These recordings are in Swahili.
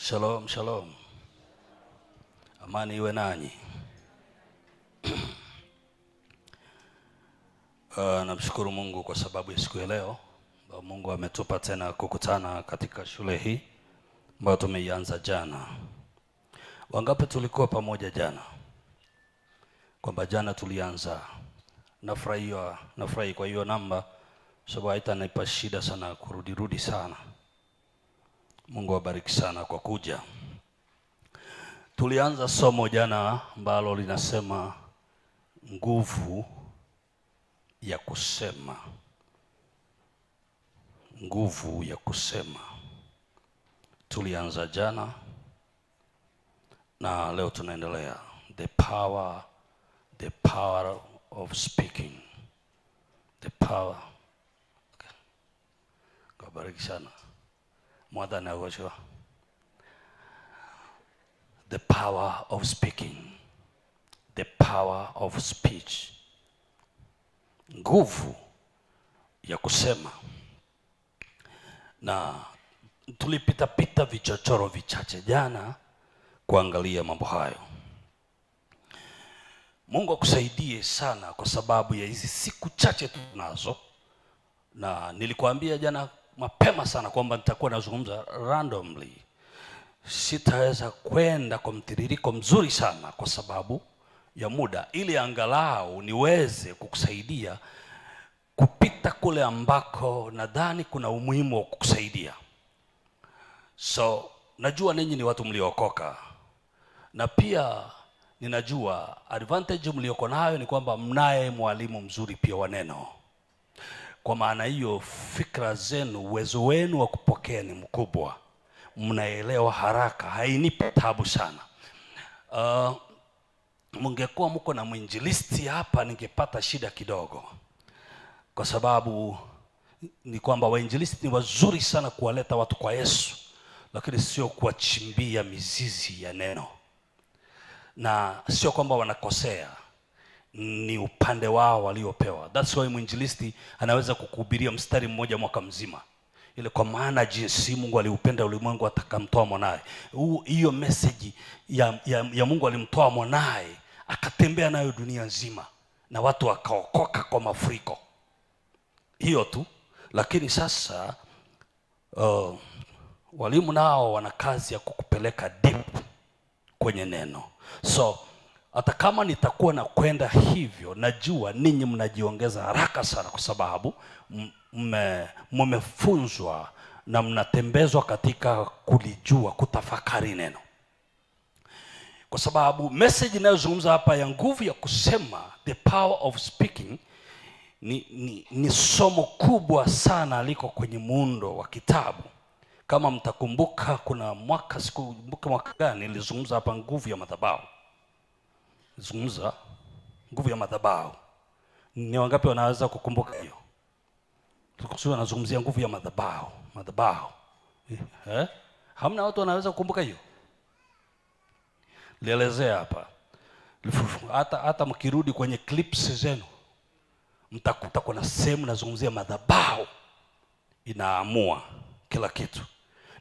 Shalom, shalom. Amani iwe nanyi. Namshukuru Mungu kwa sababu ya siku ya leo. Mungu ametupa tena kukutana katika shule hii ambayo tumeianza jana. Wangapi tulikuwa pamoja jana? Kwamba jana tulianza. Nafurahi kwa hiyo namba sababu haitanipa shida sana kurudi sana. Mungu awabariki sana kwa kuja. Tulianza somo jana ambalo linasema nguvu ya kusema. Nguvu ya kusema. Tulianza jana na leo tunaendelea. The power of speaking. The power. Okay. Kubariki sana. Mwada na uwajua. The power of speaking. The power of speech. Nguvu ya kusema. Na tulipita vichochoro vichache jana kuangalia mambo hayo. Mungu akusaidie sana kwa sababu ya hizi siku chache tunazo. Na nilikuambia jana mapema sana kwamba nitakuwa nazungumza randomly. Sitaweza kwenda kwa mtiririko mzuri sana kwa sababu ya muda, ili angalau niweze kukusaidia kupita kule ambako nadhani kuna umuhimu wa kukusaidia. So najua ninyi ni watu mliokoka, na pia ninajua advantage mlioko nayo ni kwamba mnaye mwalimu mzuri pia wa neno. Kwa maana hiyo fikra zenu, uwezo wenu wa kupokea ni mkubwa. Mnaelewa haraka, hainipi taabu sana. Mungekuwa mko na mwinjilisti hapa ningepata shida kidogo. Kwa sababu ni kwamba wainjilisti ni wazuri sana kuwaleta watu kwa Yesu, lakini sio kuwachimbia mizizi ya neno. Na sio kwamba wanakosea, ni upande wao waliopewa. That's why mwinjilisti anaweza kukuhubiria mstari mmoja mwaka mzima. Ile kwa maana jinsi Mungu aliupenda ulimwengu akamtoa mwanae. Hiyo message ya Mungu alimtoa mwanae, akatembea nayo dunia nzima na watu wakaokoka kwa mafuriko. Hiyo tu. Lakini sasa walimu nao wana kazi ya kukupeleka deep kwenye neno. So hata kama nitakuwa na kwenda hivyo, najua ninyi mnajiongeza haraka sana kwa sababu mmefunzwa na mnatembezwa katika kulijua, kutafakari neno. Kwa sababu message ninayozungumza hapa ya nguvu ya kusema, the power of speaking, ni somo kubwa sana liko kwenye muundo wa kitabu. Kama mtakumbuka, kuna mwaka, sikumbuka mwaka gani, nilizungumza hapa nguvu ya madhabahu. Nilizungumza nguvu ya madhabahu. Ni wangapi wanaweza kukumbuka hiyo? Tulikuwa nazungumzia nguvu ya madhabahu. Hamna watu wanaweza kukumbuka hiyo? Lielezea hapa. Hata mkirudi kwenye clips zenu mtakuta kuna sehemu nazungumzia madhabahu inaamua kila kitu.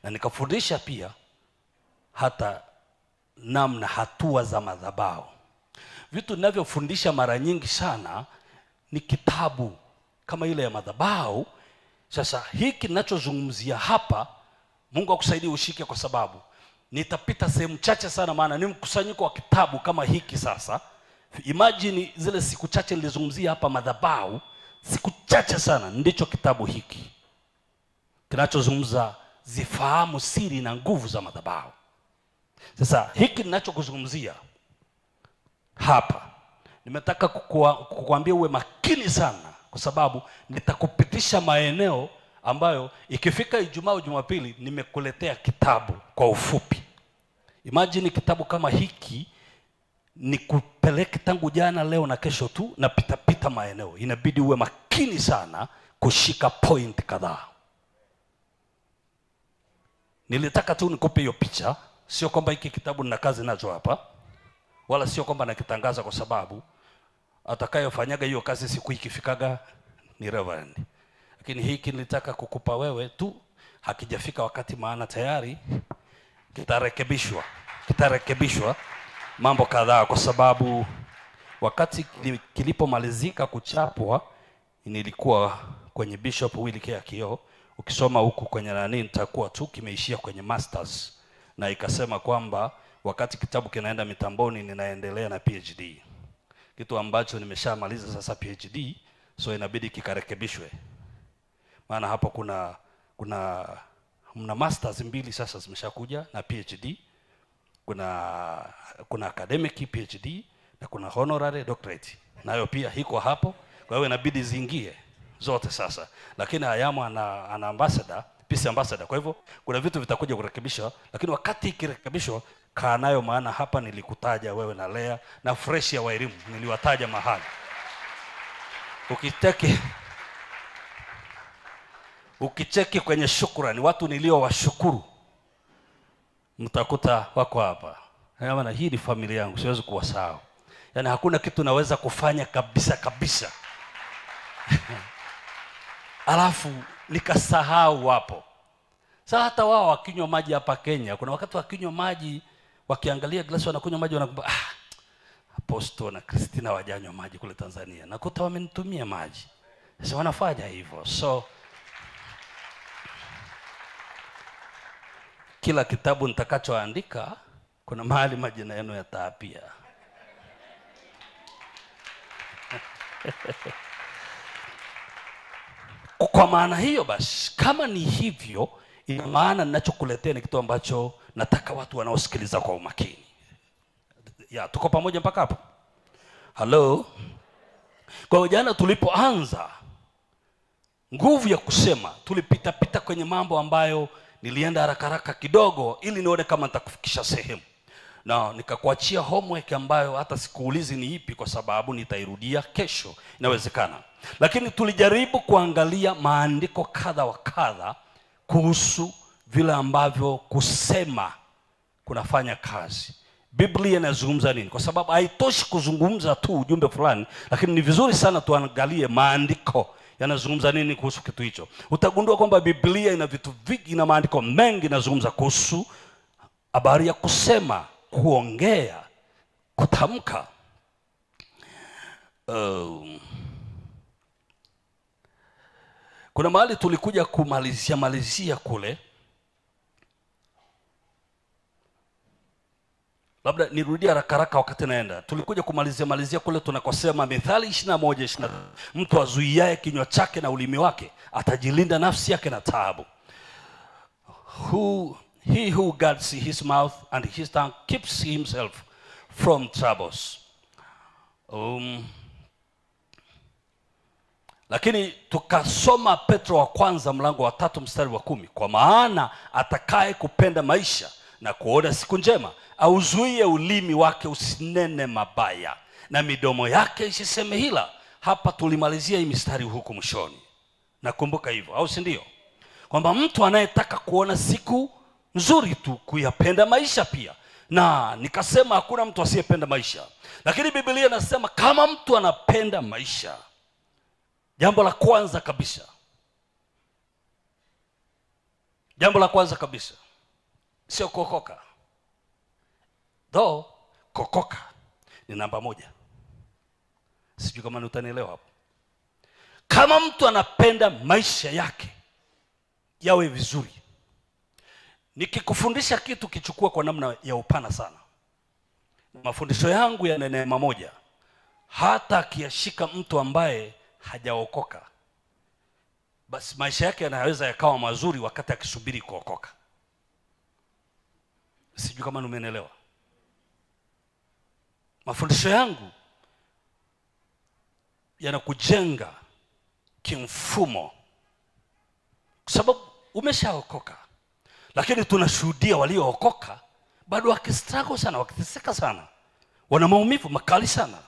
Na nikafundisha pia hata namna hatua za madhabahu. Vitu ninavyofundisha mara nyingi sana ni kitabu kama ile ya madhabahu. Sasa hiki ninachozungumzia hapa, Mungu akusaidie ushike, kwa sababu nitapita sehemu chache sana, maana ni mkusanyiko wa kitabu kama hiki. Sasa imagine zile siku chache nilizungumzia hapa madhabahu, siku chache sana ndicho kitabu hiki kinachozungumza zifahamu siri na nguvu za madhabahu. Sasa hiki ninachokuzungumzia hapa, nimetaka kukuambia uwe makini sana, kwa sababu nitakupitisha maeneo ambayo ikifika Ijumaa au Jumapili nimekuletea kitabu kwa ufupi. Imagine kitabu kama hiki nikupeleke tangu jana, leo na kesho tu, na pita maeneo. Inabidi uwe makini sana kushika point kadhaa. Nilitaka tu nikupe hiyo picha, sio kwamba hiki kitabu nina kazi nacho hapa, wala sio kwamba nakitangaza, kwa sababu atakayofanyaga hiyo kazi siku ikifikaga ni Reverend. Lakini hiki nilitaka kukupa wewe tu, hakijafika wakati, maana tayari kitarekebishwa mambo kadhaa, kwa sababu wakati kilipomalizika kuchapwa nilikuwa kwenye Bishop Willy K. Akio. Ukisoma huku kwenye nani nitakuwa tu kimeishia kwenye masters, na ikasema kwamba wakati kitabu kinaenda mitamboni ninaendelea na PhD, kitu ambacho nimeshamaliza sasa PhD, so inabidi kikarekebishwe. Maana hapo kuna masters mbili sasa zimeshakuja na PhD, kuna academic PhD na kuna honorary doctorate, nayo pia hiko hapo. Kwa hiyo inabidi ziingie zote sasa, lakini Hayamo ana ambassador, peace ambassador. Kwa hivyo kuna vitu vitakuja kurekebishwa, lakini wakati ikirekebishwa kaa nayo, maana hapa nilikutaja wewe na Lea na fresh ya Wairimu niliwataja mahali. Ukicheki kwenye shukrani, watu niliowashukuru mtakuta wako hapa. Maana hii ni familia yangu, siwezi kuwasahau. Yaani hakuna kitu naweza kufanya kabisa alafu nikasahau wapo. Sasa hata wao wakinywa maji hapa Kenya, kuna wakati wakinywa maji, wakiangalia glasi wanakunywa maji, wanakumbuka Apostle na Christina wajanywa maji kule Tanzania, nakuta wamenitumia maji. Sasa wanafanya hivyo. So kila kitabu nitakachoandika kuna mahali majina yenu yataapia. Kwa maana hiyo basi, kama ni hivyo, ina maana ninachokuletea ni kitu ambacho nataka watu wanaosikiliza kwa umakini. Ya, tuko pamoja mpaka hapo? Hello? Kwa jana tulipoanza nguvu ya kusema, tulipita kwenye mambo ambayo nilienda haraka kidogo ili nione kama nitakufikisha sehemu. Na nikakuachia homework ambayo hata sikuulizi ni ipi, kwa sababu nitairudia kesho inawezekana. Lakini tulijaribu kuangalia maandiko kadha wa kadha kuhusu vile ambavyo kusema kunafanya kazi. Biblia inazungumza nini? Kwa sababu haitoshi kuzungumza tu ujumbe fulani, lakini ni vizuri sana tuangalie maandiko yanazungumza nini kuhusu kitu hicho. Utagundua kwamba Biblia ina vitu vingi, ina maandiko mengi yanazungumza kuhusu habari ya kusema, kuongea, kutamka. Kuna mahali tulikuja kumalizia kule. Labda nirudia haraka wakati naenda. Tulikuja kumalizia kule tunakosema Mithali 21:20, mtu azuiaye kinywa chake na ulimi wake atajilinda nafsi yake na taabu. He who guards his mouth and his tongue keeps himself from troubles. Lakini tukasoma Petro wa kwanza mlango wa 3 mstari wa 10. Kwa maana atakaye kupenda maisha na kuona siku njema, auzuie ulimi wake usinene mabaya, na midomo yake isiseme hila. Hapa tulimalizia hii mistari huku mwishoni. Nakumbuka hivyo, au si ndio? Kwamba mtu anayetaka kuona siku nzuri tu, kuyapenda maisha pia. Na nikasema hakuna mtu asiyependa maisha. Lakini Biblia inasema kama mtu anapenda maisha, jambo la kwanza kabisa sio kuokoka. Kuokoka ni namba 1. Sijui kama utanielewa hapo. Kama mtu anapenda maisha yake yawe vizuri, nikikufundisha kitu kichukua kwa namna ya upana sana. Mafundisho yangu yana neema moja. Hata akiyashika mtu ambaye hajaokoka, basi maisha yake yanaweza yakawa mazuri wakati akisubiri kuokoka. Sijui kama umenielewa. Mafundisho yangu yanakujenga kimfumo, kwa sababu umeshaokoka. Lakini tunashuhudia waliookoka bado wakistruggle sana, wakiteseka sana, wana maumivu makali sana.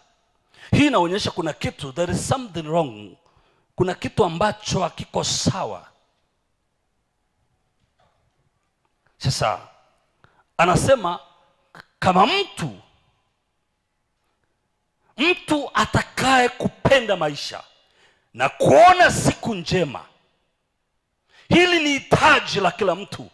Hii inaonyesha kuna kitu, there is something wrong. Kuna kitu ambacho hakiko sawa. Sasa anasema kama mtu atakaye kupenda maisha na kuona siku njema. Hili ni hitaji la kila mtu.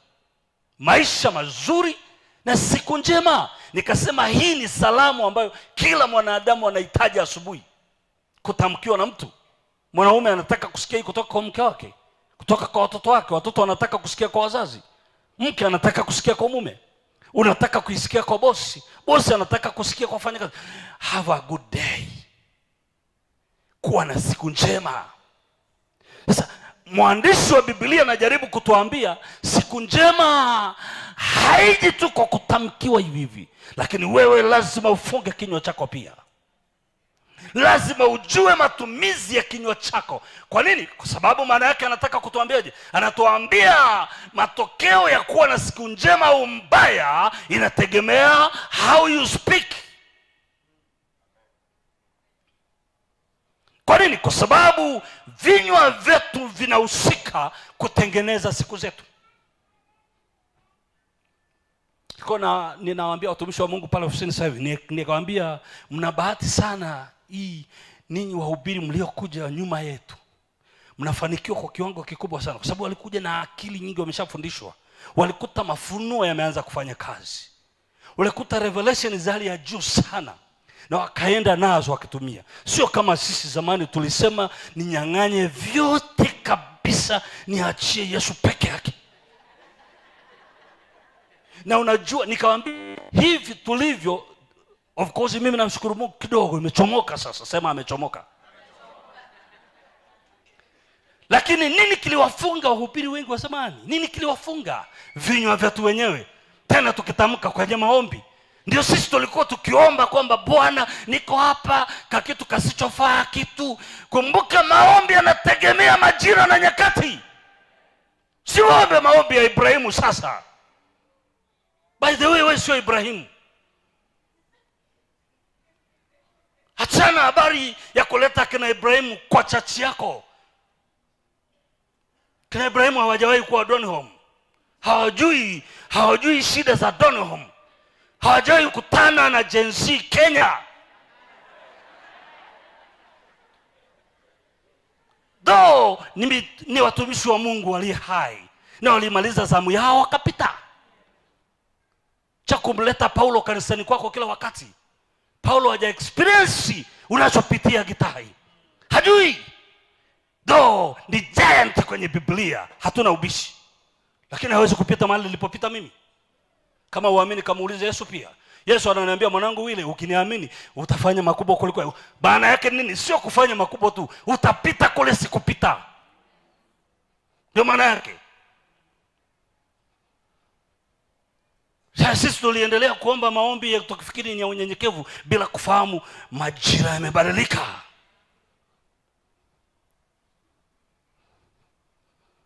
maisha mazuri na siku njema. Nikasema hii ni salamu ambayo kila mwanadamu anahitaji asubuhi kutamkiwa na mtu. Mwanaume anataka kusikia hii kutoka kwa mke wake, kutoka kwa watoto wake, watoto wanataka kusikia kwa wazazi, mke anataka kusikia kwa mume, unataka kuisikia kwa bosi, bosi anataka kusikia kwa wafanyakazi. Have a good day, kuwa na siku njema. Sasa mwandishi wa Biblia anajaribu kutuambia siku njema haiji tu kwa kutamkiwa hivi hivi, lakini wewe lazima ufunge kinywa chako pia. Lazima ujue matumizi ya kinywa chako. Kwa nini? Kwa sababu maana yake anataka kutuambiaje? Anatuambia matokeo ya kuwa na siku njema au mbaya inategemea how you speak. Kwa nini? Kwa sababu vinywa vyetu vinahusika kutengeneza siku zetu. Ninawaambia watumishi wa Mungu pale ofisini sasa hivi, nikawaambia mna bahati sana hii ninyi wahubiri mliokuja nyuma yetu. Mnafanikiwa kwa kiwango kikubwa sana kwa sababu walikuja na akili nyingi, wameshafundishwa. Walikuta mafunuo yameanza kufanya kazi. Walikuta revelation za hali ya juu sana na wakaenda nazo wakitumia. Sio kama sisi zamani tulisema ninyang'anye vyote kabisa niachie Yesu peke yake. Na unajua nikawaambia hivi tulivyo, of course mimi namshukuru Mungu kidogo imechomoka sasa. Sema amechomoka. Lakini nini kiliwafunga wahubiri wengi wa zamani? Nini kiliwafunga? Vinywa vyetu wenyewe. Tena tukitamka kwenye maombi. Ndio sisi tulikuwa tukiomba kwamba Bwana niko hapa kakitu kasichofaa kitu. Kumbuka maombi yanategemea majira na nyakati. Si ombe maombi ya Ibrahimu sasa. By the way, wewe sio Ibrahimu. Achana habari ya kuleta kina Ibrahimu kwa chachi yako. Kina Ibrahimu hawajawahi kuwa Donholm. Hawajui shida za Donholm. Hawajawahi kukutana na Gen Z Kenya. Though ni watumishi wa Mungu walio hai na walimaliza zamu yao wakapita. Cha kumleta Paulo kanisani kwako kila wakati. Paulo haja experience unachopitia Gitahi. Hajui. Though ni giant kwenye Biblia, hatuna ubishi. Lakini hawezi kupita mahali nilipopita mimi. Kama uamini kamuulize Yesu pia. Yesu ananiambia mwanangu wile, ukiniamini utafanya makubwa kuliko. Maana yake nini? Sio kufanya makubwa tu, utapita kule sikupita. Ndio maana yake. Sisi tuliendelea kuomba maombi ya tukifikiri ni unyenyekevu bila kufahamu majira yamebadilika.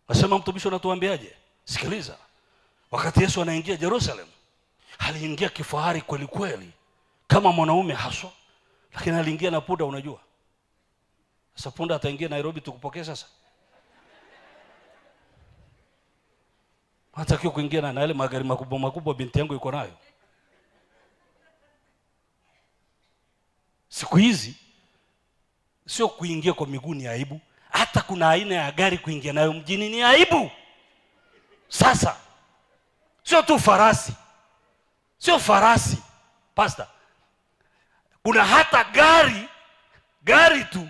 Nasema mtumishi unatuambiaje? Sikiliza. Wakati Yesu anaingia Jerusalem, aliingia kifahari kweli kweli kama mwanaume haswa, lakini aliingia na punda. Unajua sasa punda ataingia Nairobi tukupokea sasa? Hatakiwa kuingia na yale magari makubwa binti yangu yuko nayo. Siku hizi sio kuingia kwa miguu ni aibu, hata kuna aina ya gari kuingia nayo mjini ni aibu. Sasa sio tu farasi. Sio farasi, pastor. Kuna hata gari tu.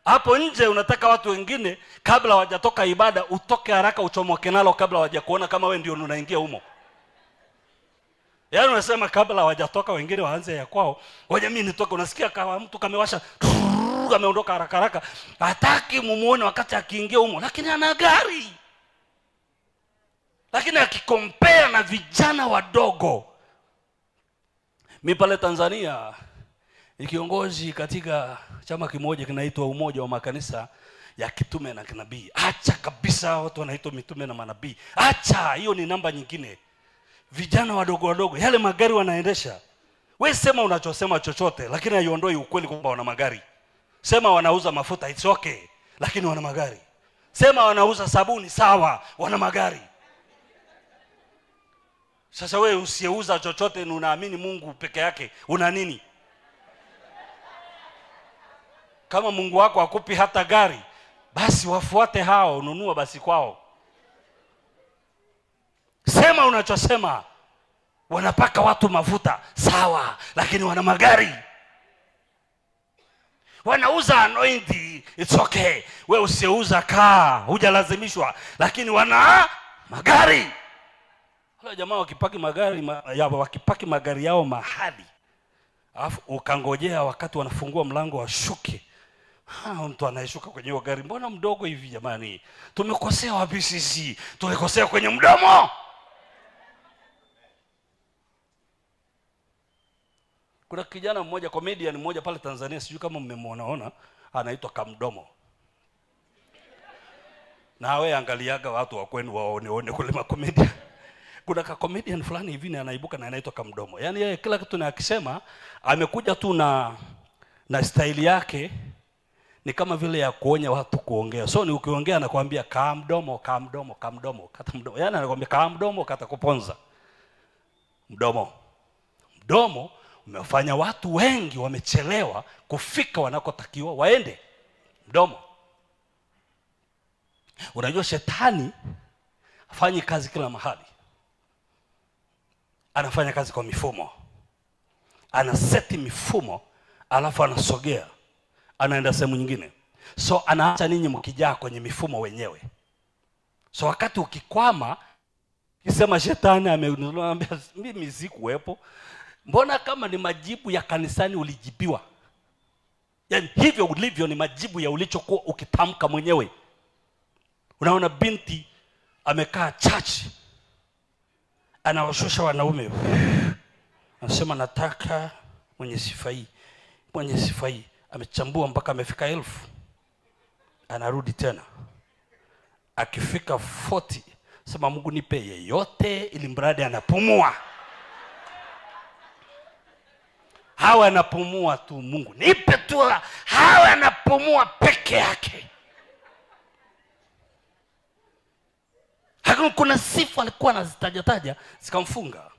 Hapo nje unataka watu wengine kabla hawajatoka ibada utoke haraka uchomoke nalo kabla hawajakuona kama wewe ndio unaingia humo. Yaani unasema kabla hawajatoka wengine waanze ya kwao, ngoja mimi nitoke. Unasikia kama mtu kamewasha ameondoka haraka. Hataki mumuone wakati akiingia humo, lakini ana gari. Lakini akikompea na vijana wadogo. Mimi pale Tanzania ni kiongozi katika chama kimoja kinaitwa Umoja wa Makanisa ya Kitume na Kinabii. Acha kabisa watu wanaitwa mitume na manabii. Acha, hiyo ni namba nyingine. Vijana wadogo yale magari wanaendesha. Wewe sema unachosema chochote, lakini haiondoi ukweli kwamba wana magari. Sema wanauza mafuta, it's okay, lakini wana magari. Sema wanauza sabuni, sawa, wana magari. Sasa wewe usiyeuza chochote na unaamini Mungu peke yake, una nini? Kama Mungu wako hakupi hata gari, basi wafuate hao, nunua basi kwao. Sema unachosema. Wanapaka watu mafuta, sawa, lakini wana magari. Wanauza anointing, it's okay. Wewe usiuza kaa, hujalazimishwa, lakini wana magari. Wale jamaa wakipaki magari yao mahali, alafu ukangojea wakati wanafungua mlango washuke. Mtu anayeshuka kwenye hiyo gari, mbona mdogo hivi jamani? Tumekosea wapi sisi? Tulikosea kwenye mdomo. Kuna kijana mmoja, comedian mmoja pale Tanzania, sijui kama mmemwona, anaitwa Kamdomo. Na wewe angaliaga watu wa kwenu waone kule ma comedian. Kuna ka comedian fulani hivi anaibuka na anaitwa Kamdomo. Yaani yeye kila kitu na akisema amekuja tu na style yake ni kama vile ya kuonya watu kuongea. So ni ukiongea anakuambia kamdomo, kata mdomo. Yaani anakuambia kamdomo kata kuponza. Mdomo umefanya watu wengi wamechelewa kufika wanakotakiwa waende. Mdomo. Unajua shetani hafanyi kazi kila mahali. Anafanya kazi kwa mifumo. Anaseti mifumo, alafu anasogea, anaenda sehemu nyingine. So anaacha ninyi mkijaa kwenye mifumo wenyewe. So wakati ukikwama, kisema shetani ameniambia mimi sikuwepo. Mbona kama ni majibu ya kanisani ulijibiwa? Yaani hivyo ulivyo ni majibu ya ulichokuwa ukitamka mwenyewe. Unaona binti amekaa church, anawashusha wanaume. Anasema nataka mwenye sifa hii. Amechambua mpaka amefika 1000. Anarudi tena. Akifika 40, sema Mungu nipe yeyote ili mradi anapumua. Hawa anapumua tu, Mungu nipe tu, hawa anapumua peke yake. Hakuna kuna sifa alikuwa anazitaja zikamfunga.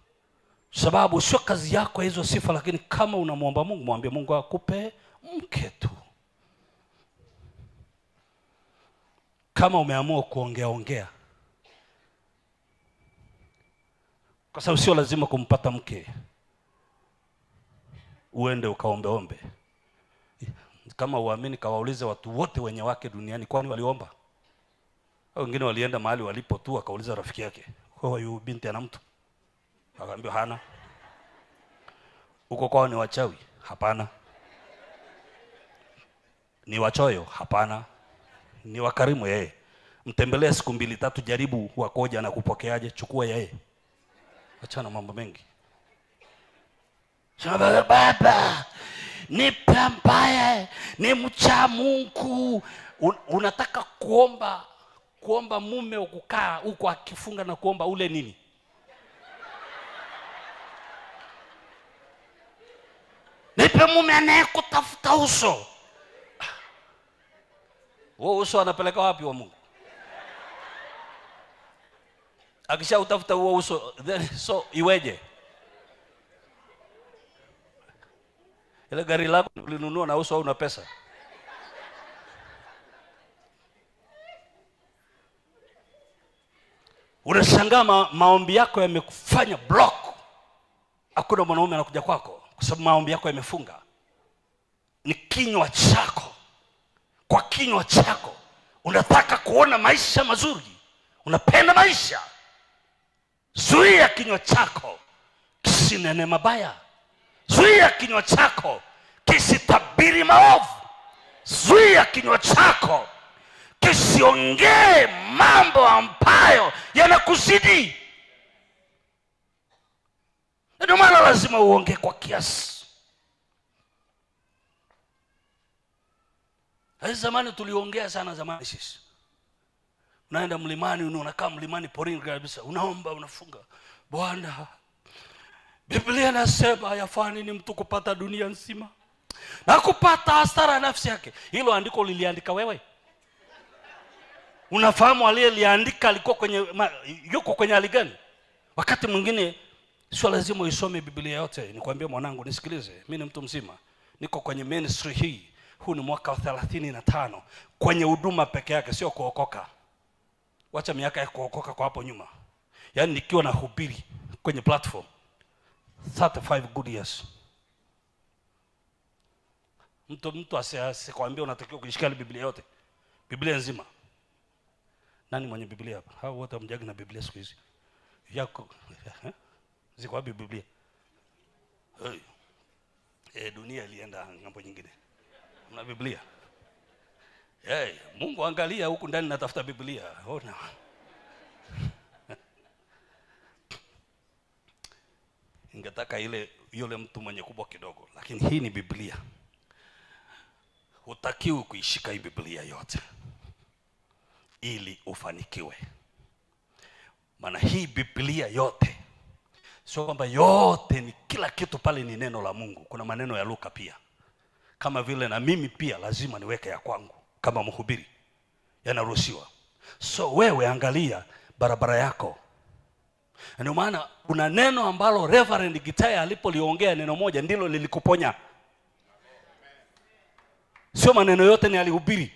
Sababu sio kazi yako hizo sifa, lakini kama unamwomba Mungu, mwambie Mungu akupe mke tu. Kama umeamua kuongea, kwa sababu sio lazima kumpata mke uende ukaombe. Kama uamini, kawaulize watu wote wenye wake duniani kwani waliomba. Wengine walienda mahali walipo tu, akauliza rafiki yake, huyu binti ana mtu? Akaambia hana. Uko kwao ni wachawi? Hapana. Ni wachoyo? Hapana. Ni wakarimu yeye. Mtembelee siku 2-3, jaribu wakoja na kupokeaje, chukua yeye. Achana mambo mengi. Sasa baba, nipe ambaye ni mcha Mungu. Unataka kuomba mume ukukaa huko akifunga na kuomba ule nini? Nipe mume anayekutafuta uso. Wewe uso anapeleka wapi wa Mungu? Akisha utafuta huo uso, then so iweje? Ile gari lako ulinunua na uso au una pesa? Unashangaa maombi yako yamekufanya block. Hakuna mwanaume anakuja kwako kwa sababu maombi yako yamefunga. Ni kinywa chako. Kwa kinywa chako unataka kuona maisha mazuri, unapenda maisha. Zuia kinywa chako kisinene mabaya. Zuia kinywa chako kisitabiri maovu. Zuia kinywa chako kisiongee mambo ambayo yanakuzidi. Ndio maana lazima uongee kwa kiasi. Hapo zamani tuliongea sana zamani sisi. Unaenda mlimani, unakaa mlimani porini kabisa, unaomba, unafunga. Bwana, Biblia inasema yafani ni mtu kupata dunia nzima na kupata hasara nafsi yake. Hilo andiko liliandika wewe? Unafahamu aliyeliandika alikuwa yuko kwenye hali gani? Wakati mwingine sio lazima usome Biblia yote. Nikwambie mwanangu, nisikilize. Mimi ni mtu mzima. Niko kwenye ministry hii. Huu ni mwaka wa 35 kwenye huduma peke yake, sio kuokoka. Wacha miaka ya kuokoka kwa hapo nyuma. Yaani nikiwa nahubiri kwenye platform 35 good years. Mtu asikwambia unatakiwa kuishika Biblia yote. Biblia nzima. Nani mwenye Biblia hapa? Hao wote mjagi na Biblia siku hizi. Yako ziko wapi Biblia? Dunia ilienda ngambo nyingine. Una Biblia? Mungu angalia huku ndani natafuta Biblia. Ona. Ingetaka yule mtu mwenye kubwa kidogo, lakini hii ni Biblia. Hutakiwi kuishika hii Biblia yote ili ufanikiwe. Maana hii Biblia yote sio kwamba yote ni kila kitu pale ni neno la Mungu. Kuna maneno ya Luka pia. Kama vile na mimi pia lazima niweke ya kwangu kama mhubiri. Yanaruhusiwa. So wewe angalia barabara yako. Ndio maana kuna neno ambalo Reverend Gitaya alipoliongea neno moja ndilo lilikuponya. Sio maneno yote ni alihubiri.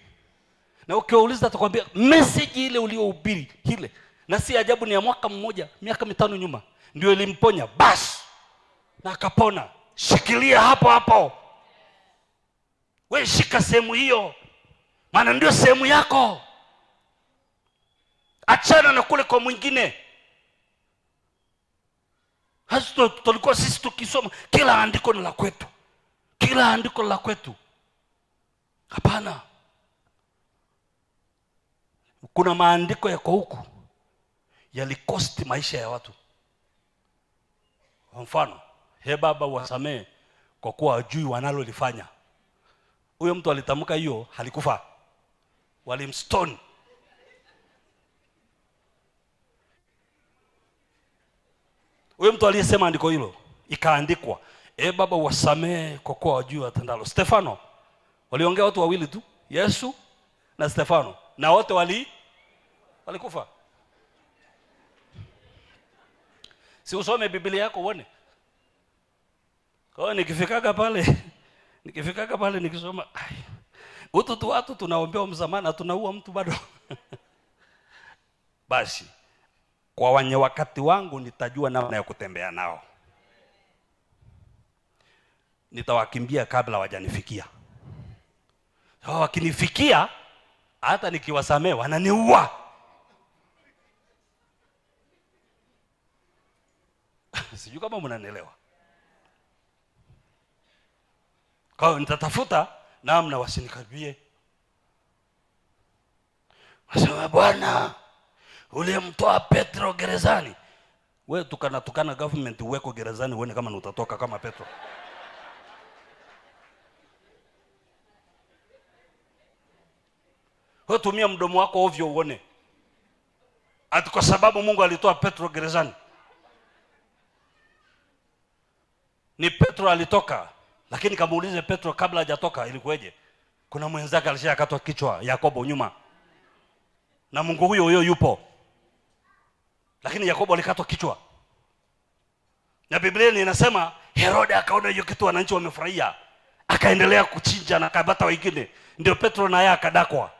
Na ukiwauliza atakwambia message ile uliohubiri ile. Na si ajabu ni ya mwaka mmoja, miaka 5 nyuma ndio ilimponya basi. Na akapona. Shikilia hapo hapo. Wewe shika sehemu hiyo. Maana ndio sehemu yako. Achana na kule kwa mwingine. Hasa tulikuwa sisi tukisoma kila andiko ni la kwetu. Kila andiko la kwetu. Hapana. Kuna maandiko yako huku yalikosti maisha ya watu. Kwa mfano, Baba wasamee kwa kuwa hajui wanalolifanya. Huyo mtu alitamka hiyo halikufa. Walimstone. Huyo mtu aliyesema andiko hilo ikaandikwa, Baba wasamee kwa kuwa hajui watendalo. Stefano, waliongea watu wawili tu, Yesu na Stefano, na wote walikufa. Si usome Biblia yako uone. Kwa nikifikaga pale nikisoma watu tunaombea msamaha tunaua mtu bado. Basi kwa wenye wakati wangu nitajua namna ya kutembea nao. Nitawakimbia kabla hawajanifikia. Wakinifikia hata nikiwasamea wananiua. Sijui kama mnanielewa. Kwa hiyo nitatafuta namna wasinikaribie. Wasema Bwana uliyemtoa Petro gerezani. Wewe tukana government uweko gerezani uone kama utatoka kama Petro. Wewe tumia mdomo wako ovyo uone. Ati kwa sababu Mungu alitoa Petro gerezani. Ni Petro alitoka, lakini kamuulize Petro kabla hajatoka ilikuwaje? Kuna mwenzake alishakatwa kichwa, Yakobo nyuma. Na Mungu huyo yupo. Lakini Yakobo alikatwa kichwa. Na Biblia inasema Herode akaona hiyo kitu wananchi wamefurahia. Akaendelea kuchinja na kabata wengine. Ndio Petro naye akadakwa.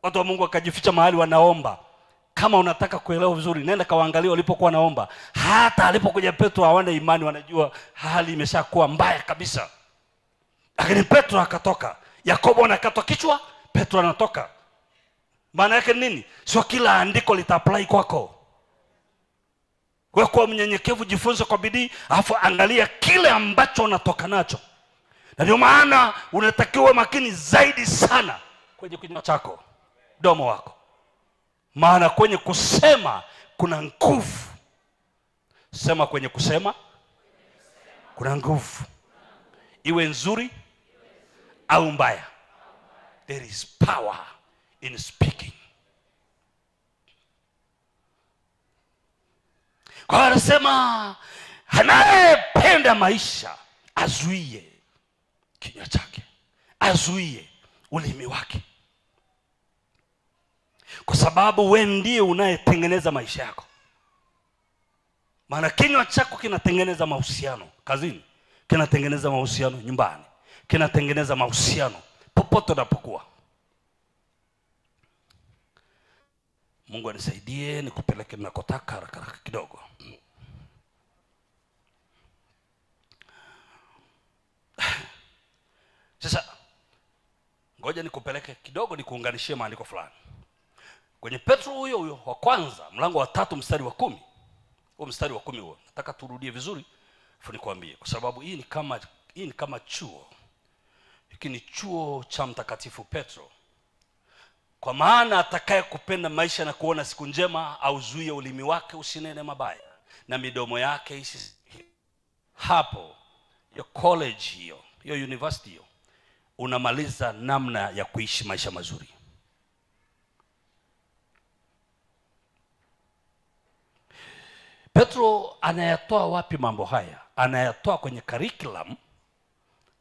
Watu wa Mungu akajificha mahali wanaomba. Kama unataka kuelewa vizuri, nenda kawaangalia walipokuwa naomba. Hata alipokuja Petro hawana imani, wanajua hali imeshakuwa mbaya kabisa. Lakini Petro akatoka. Yakobo anakatwa kichwa, Petro anatoka. Maana yake nini? Sio kila andiko lita-apply kwako. Wewe kwa mnyenyekevu jifunze kwa bidii, alafu angalia kile ambacho unatoka nacho. Na ndio maana unatakiwa makini zaidi sana kwenye kinywa chako, domo wako. Maana kwenye kusema kuna nguvu. Sema kwenye kusema kuna nguvu. Iwe nzuri au mbaya. There is power in speaking. Kwa anasema anayependa maisha azuie kinywa chake. Azuie ulimi wake. Kwa sababu wewe ndiye unayetengeneza maisha yako. Maana kinywa chako kinatengeneza mahusiano kazini, kinatengeneza mahusiano nyumbani, kinatengeneza mahusiano popote unapokuwa. Mungu anisaidie nikupeleke ninakotaka haraka kidogo. Sasa ngoja nikupeleke kidogo nikuunganishie maandiko fulani. Kwenye Petro huyo wa kwanza mlango wa 3 mstari wa 10. Huo mstari wa 10 huo nataka turudie vizuri afu nikwambie, kwa sababu hii ni kama chuo. Hiki ni chuo cha Mtakatifu Petro. Kwa maana atakaye kupenda maisha na kuona siku njema auzuie ulimi wake usinene mabaya na midomo yake hapo ya college hiyo university hiyo unamaliza namna ya kuishi maisha mazuri. Petro anayatoa wapi mambo haya? Anayatoa kwenye curriculum.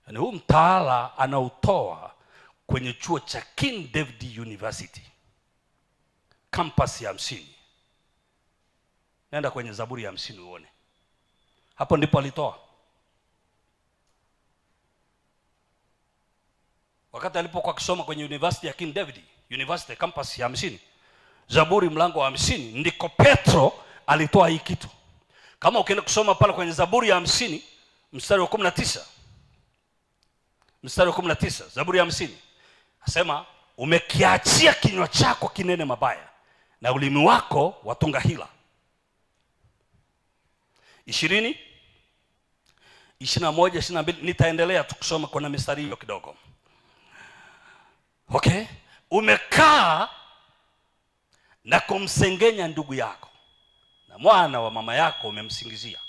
Yaani huu mtaala anautoa kwenye chuo cha King David University, campus ya 50. Nenda kwenye Zaburi ya 50 uone. Hapo ndipo alitoa. Wakati alipokuwa akisoma kwenye University ya King David University, campus ya 50, Zaburi mlango wa 50, ndiko Petro alitoa hii kitu. Kama ukienda kusoma pale kwenye Zaburi ya 50 mstari wa 19, Zaburi ya 50 asema, umekiachia kinywa chako kinene mabaya na ulimi wako watunga hila. 20, 21, 22 nitaendelea tukusoma kwa mistari hiyo kidogo. Okay? Umekaa na kumsengenya ndugu yako na mwana wa mama yako umemsingizia.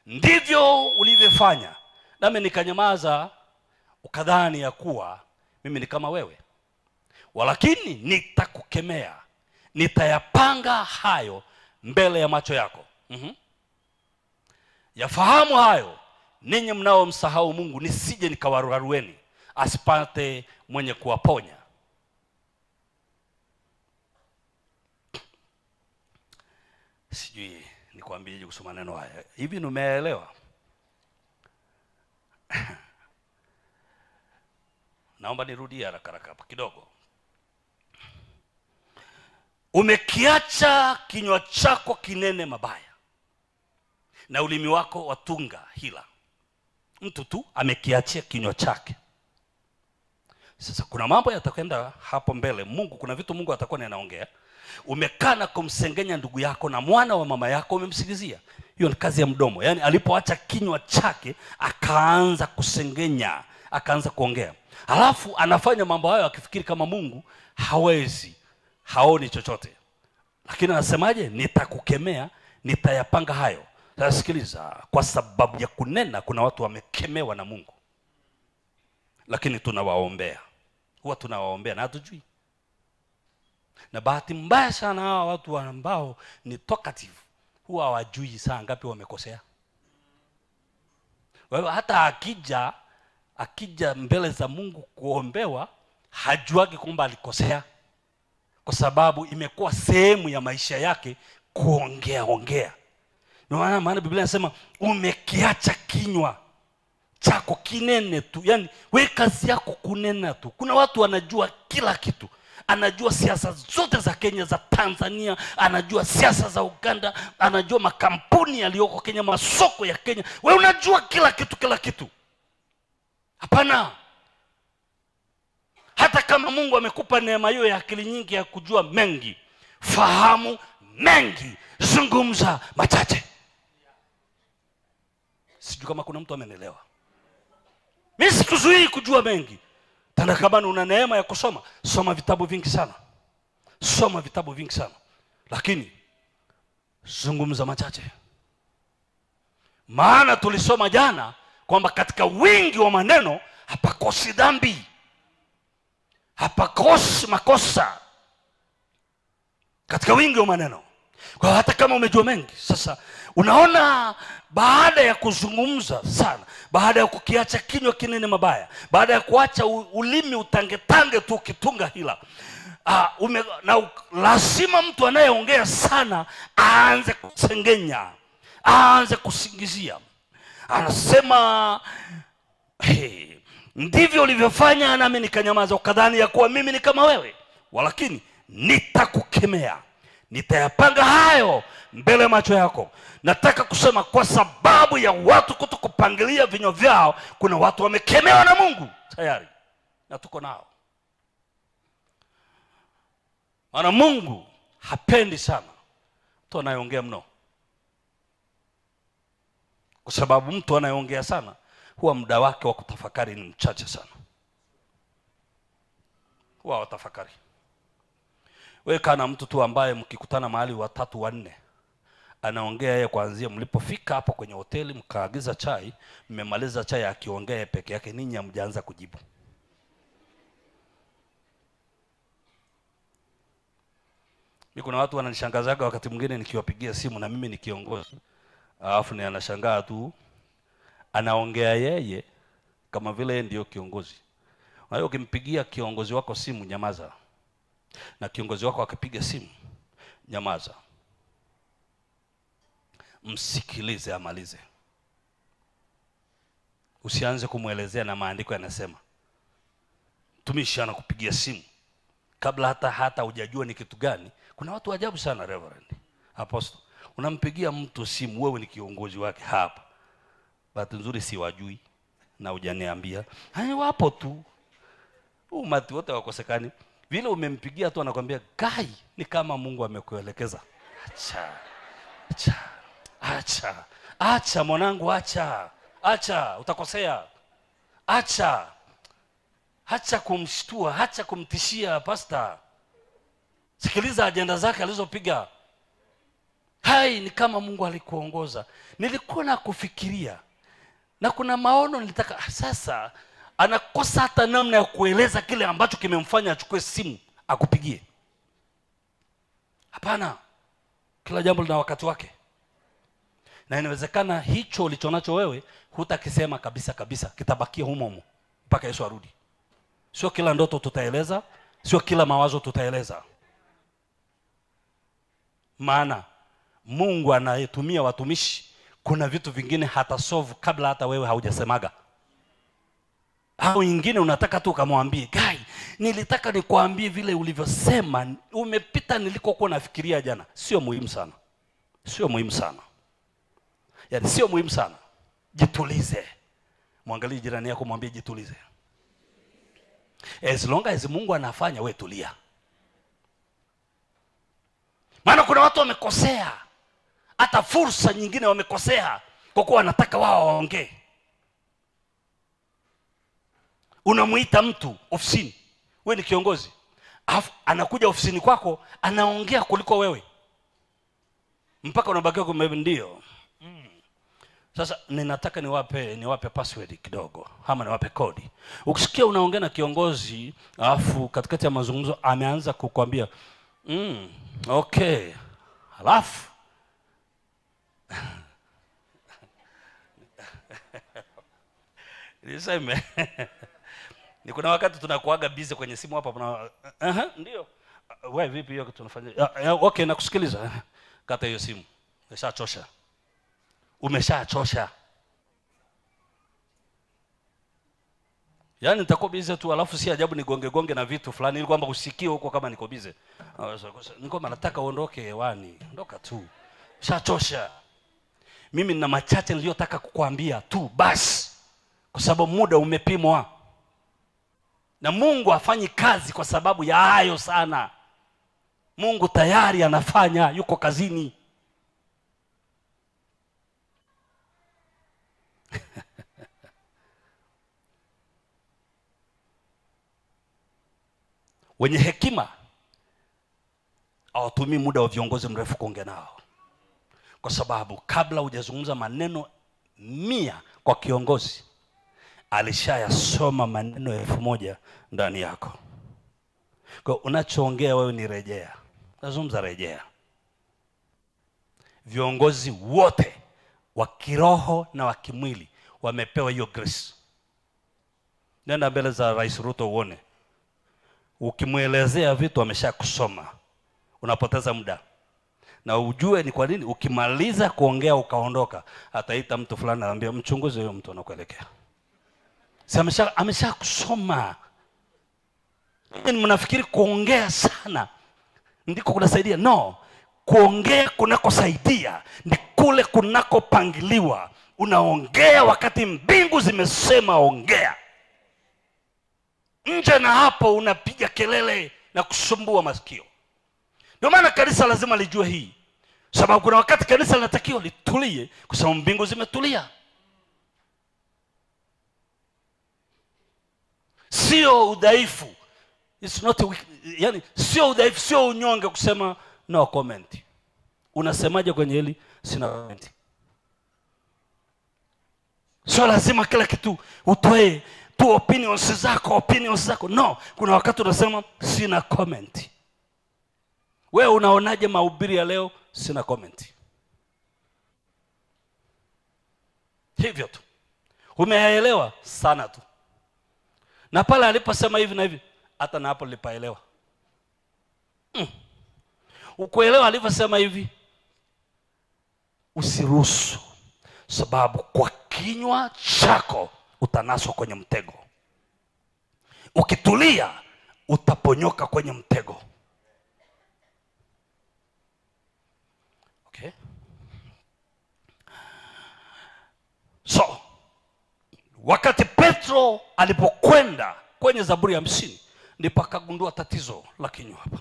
Ndivyo ulivyofanya, nami nikanyamaza, ukadhani ya kuwa mimi ni kama wewe. Walakini nitakukemea, nitayapanga hayo mbele ya macho yako. Yafahamu hayo ninyi mnaomsahau Mungu, nisije nikawaruarueni, asipate mwenye kuwaponya. Sijui nikwambieje kusoma neno haya. Hivi umeelewa? Naomba nirudie haraka hapa kidogo. Umekiacha kinywa chako kinene mabaya na ulimi wako watunga hila. Mtu tu amekiachia kinywa chake. Sasa kuna mambo yatakwenda hapo mbele. Kuna vitu Mungu atakuwa anaongea. Umekaa na kumsengenya ndugu yako na mwana wa mama yako umemsingizia. Hiyo ni kazi ya mdomo. Yaani alipoacha kinywa chake akaanza kusengenya, akaanza kuongea. Halafu anafanya mambo hayo akifikiri kama Mungu haoni chochote. Lakini anasemaje? Nitakukemea, nitayapanga hayo. Sasa sikiliza, kwa sababu ya kunena kuna watu wamekemewa na Mungu. Lakini tunawaombea. Huwa tunawaombea na hatujui. Na bahati mbaya sana hawa watu ambao ni talkative huwa hawajui saa ngapi wamekosea. Wewe hata akija mbele za Mungu kuombewa hajuagi kwamba alikosea, kwa sababu imekuwa sehemu ya maisha yake kuongea. Ndio maana Biblia inasema umekiacha kinywa chako kinene tu. Yaani wewe kazi yako kunena tu. Kuna watu wanajua kila kitu. Anajua siasa zote za Kenya, za Tanzania, anajua siasa za Uganda, anajua makampuni yaliyoko Kenya, masoko ya Kenya. Wewe unajua kila kitu. Hapana. Hata kama Mungu amekupa neema hiyo ya akili nyingi ya kujua mengi, fahamu mengi, zungumza machache. Sijui kama kuna mtu amenielewa. Mimi sikuzuii kujua mengi. Tena kama una neema ya kusoma, soma vitabu vingi sana. Lakini zungumza machache. Maana tulisoma jana kwamba katika wingi wa maneno hapakosi dhambi. Hapakosi makosa. Katika wingi wa maneno. Kwa hata kama umejua mengi, sasa unaona, baada ya kuzungumza sana, baada ya kukiacha kinywa kinene mabaya, baada ya kuacha ulimi utangetange tu ukitunga hila, lazima mtu anayeongea sana aanze kusengenya, aanze kusingizia. Anasema, ndivyo ulivyofanya nami nikanyamaza, ukadhani ya kuwa mimi ni kama wewe. Walakini nitakukemea, nitayapanga hayo mbele ya macho yako. Nataka kusema kwa sababu ya watu kutokupangilia vinywa vyao, kuna watu wamekemewa na Mungu tayari, na tuko nao. Maana Mungu hapendi sana mtu anayeongea mno, kwa sababu mtu anayeongea sana huwa muda wake wa kutafakari ni mchache sana. Huwa watafakari. Wewe kana mtu tu ambaye mkikutana mahali watatu wanne anaongea yeye, kuanzia mlipofika hapo kwenye hoteli mkaagiza chai, mmemaliza chai akiongea peke yake, ninyi hamjaanza kujibu. Mimi kuna watu wananishangazaga wakati mwingine nikiwapigia simu na mimi ni kiongozi, alafu ni anashangaa tu anaongea yeye kama vile yeye ndio kiongozi. Na hiyo ukimpigia kiongozi wako simu, nyamaza. Na kiongozi wako akipiga simu, nyamaza. Msikilize amalize. Usianze kumuelezea na maandiko yanasema. Mtumishi anakupigia simu kabla hata hujajua ni kitu gani. Kuna watu ajabu sana, Reverend Apostle. Unampigia mtu simu, wewe ni kiongozi wake hapa. Bahati nzuri siwajui na hujaniambia. Wapo tu. Umati wote wakosekani. Vile umempigia tu anakuambia, "Gai, ni kama Mungu amekuelekeza." Acha mwanangu, acha, utakosea. Acha kumshtua, acha kumtishia pastor. Sikiliza ajenda zake alizopiga. Ni kama Mungu alikuongoza. Nilikuwa na kufikiria na kuna maono nilitaka. Sasa anakosa hata namna ya kueleza kile ambacho kimemfanya achukue simu akupigie. Hapana, kila jambo lina wakati wake. Na inawezekana hicho ulichonacho wewe hutakisema kabisa, kitabakia humo mpaka Yesu arudi. Sio kila ndoto tutaeleza, sio kila mawazo tutaeleza. Maana Mungu anayetumia watumishi, kuna vitu vingine hata solve kabla hata wewe haujasemaga. Hao wengine unataka tu kumwambie, "Gai, nilitaka nikuambie vile ulivyosema, umepita nilikokuwa nafikiria jana." Sio muhimu sana. Yaani sio muhimu sana. Jitulize. Mwangalie jirani yako, mwambie jitulize. As long as Mungu anafanya, wewe tulia. Maana kuna watu wamekosea, hata fursa nyingine wamekosea kwa kuwa wanataka wao waongee. Unamuita mtu ofisini, wewe ni kiongozi, anakuja ofisini kwako anaongea kuliko wewe, mpaka unabakia kwa ndio. Sasa ninataka niwape password kidogo, ama niwape kodi. Ukisikia unaongea na kiongozi alafu katikati ya mazungumzo ameanza kukwambia okay, alafu niseme ni kuna wakati tunakuaga busy kwenye simu hapa, ndio wewe vipi hiyo tunafanya, okay nakusikiliza, kata hiyo simu, umeshachosha. Yaani nitakuwa busy tu, alafu si ajabu nigonge na vitu fulani ili kwamba usikie huko kama niko busy. Niko nataka uondoke hewani, ondoka tu. Shachosha. Mimi nina machache niliyotaka kukuambia tu basi, kwa sababu muda umepimwa. Na Mungu hafanyi kazi kwa sababu ya hayo sana. Mungu tayari anafanya, yuko kazini. Wenye hekima hawatumii muda wa viongozi mrefu kuongea nao, kwa sababu kabla hujazungumza maneno 100 kwa kiongozi, alishayasoma maneno 1000 ndani yako. Kwa unachoongea wewe ni rejea. Nazungumza rejea. Viongozi wote wa kiroho na wa kimwili wamepewa hiyo grace. Nenda mbele za Rais Ruto uone. Ukimuelezea vitu ameshakusoma, unapoteza muda. Na ujue ni kwa nini. Ukimaliza kuongea ukaondoka, ataita mtu fulani anambia, "Mchunguze huyo mtu anakuelekea." Si ameshakusoma. Mnafikiri kuongea sana ndiko kunasaidia. No, kuongea kunakosaidia ni kule kunakopangiliwa. Unaongea wakati mbingu zimesema ongea. Nje na hapo unapiga kelele na kusumbua masikio. Ndio maana kanisa lazima lijue hii. Sababu kuna wakati kanisa linatakiwa litulie kwa sababu mbingu zimetulia. Sio udhaifu. It's not yani sio udhaifu, sio unyonge kusema no comment. Unasemaje kwenye hili? Sina comment. Sio lazima kila kitu utoe tu opinions zako. No, kuna wakati unasema sina comment. Wewe unaonaje mahubiri ya leo? Sina comment. Hivyo tu. Umeelewa sana tu. Na pale aliposema hivi na hivi, hata na hapo nilipaelewa. Ukuelewa aliposema hivi, usiruhusu, sababu kwa kinywa chako utanaswa kwenye mtego. Ukitulia utaponyoka kwenye mtego. Okay? So, wakati Petro alipokwenda kwenye Zaburi ya 50, ndipo akagundua tatizo la kinywa hapa.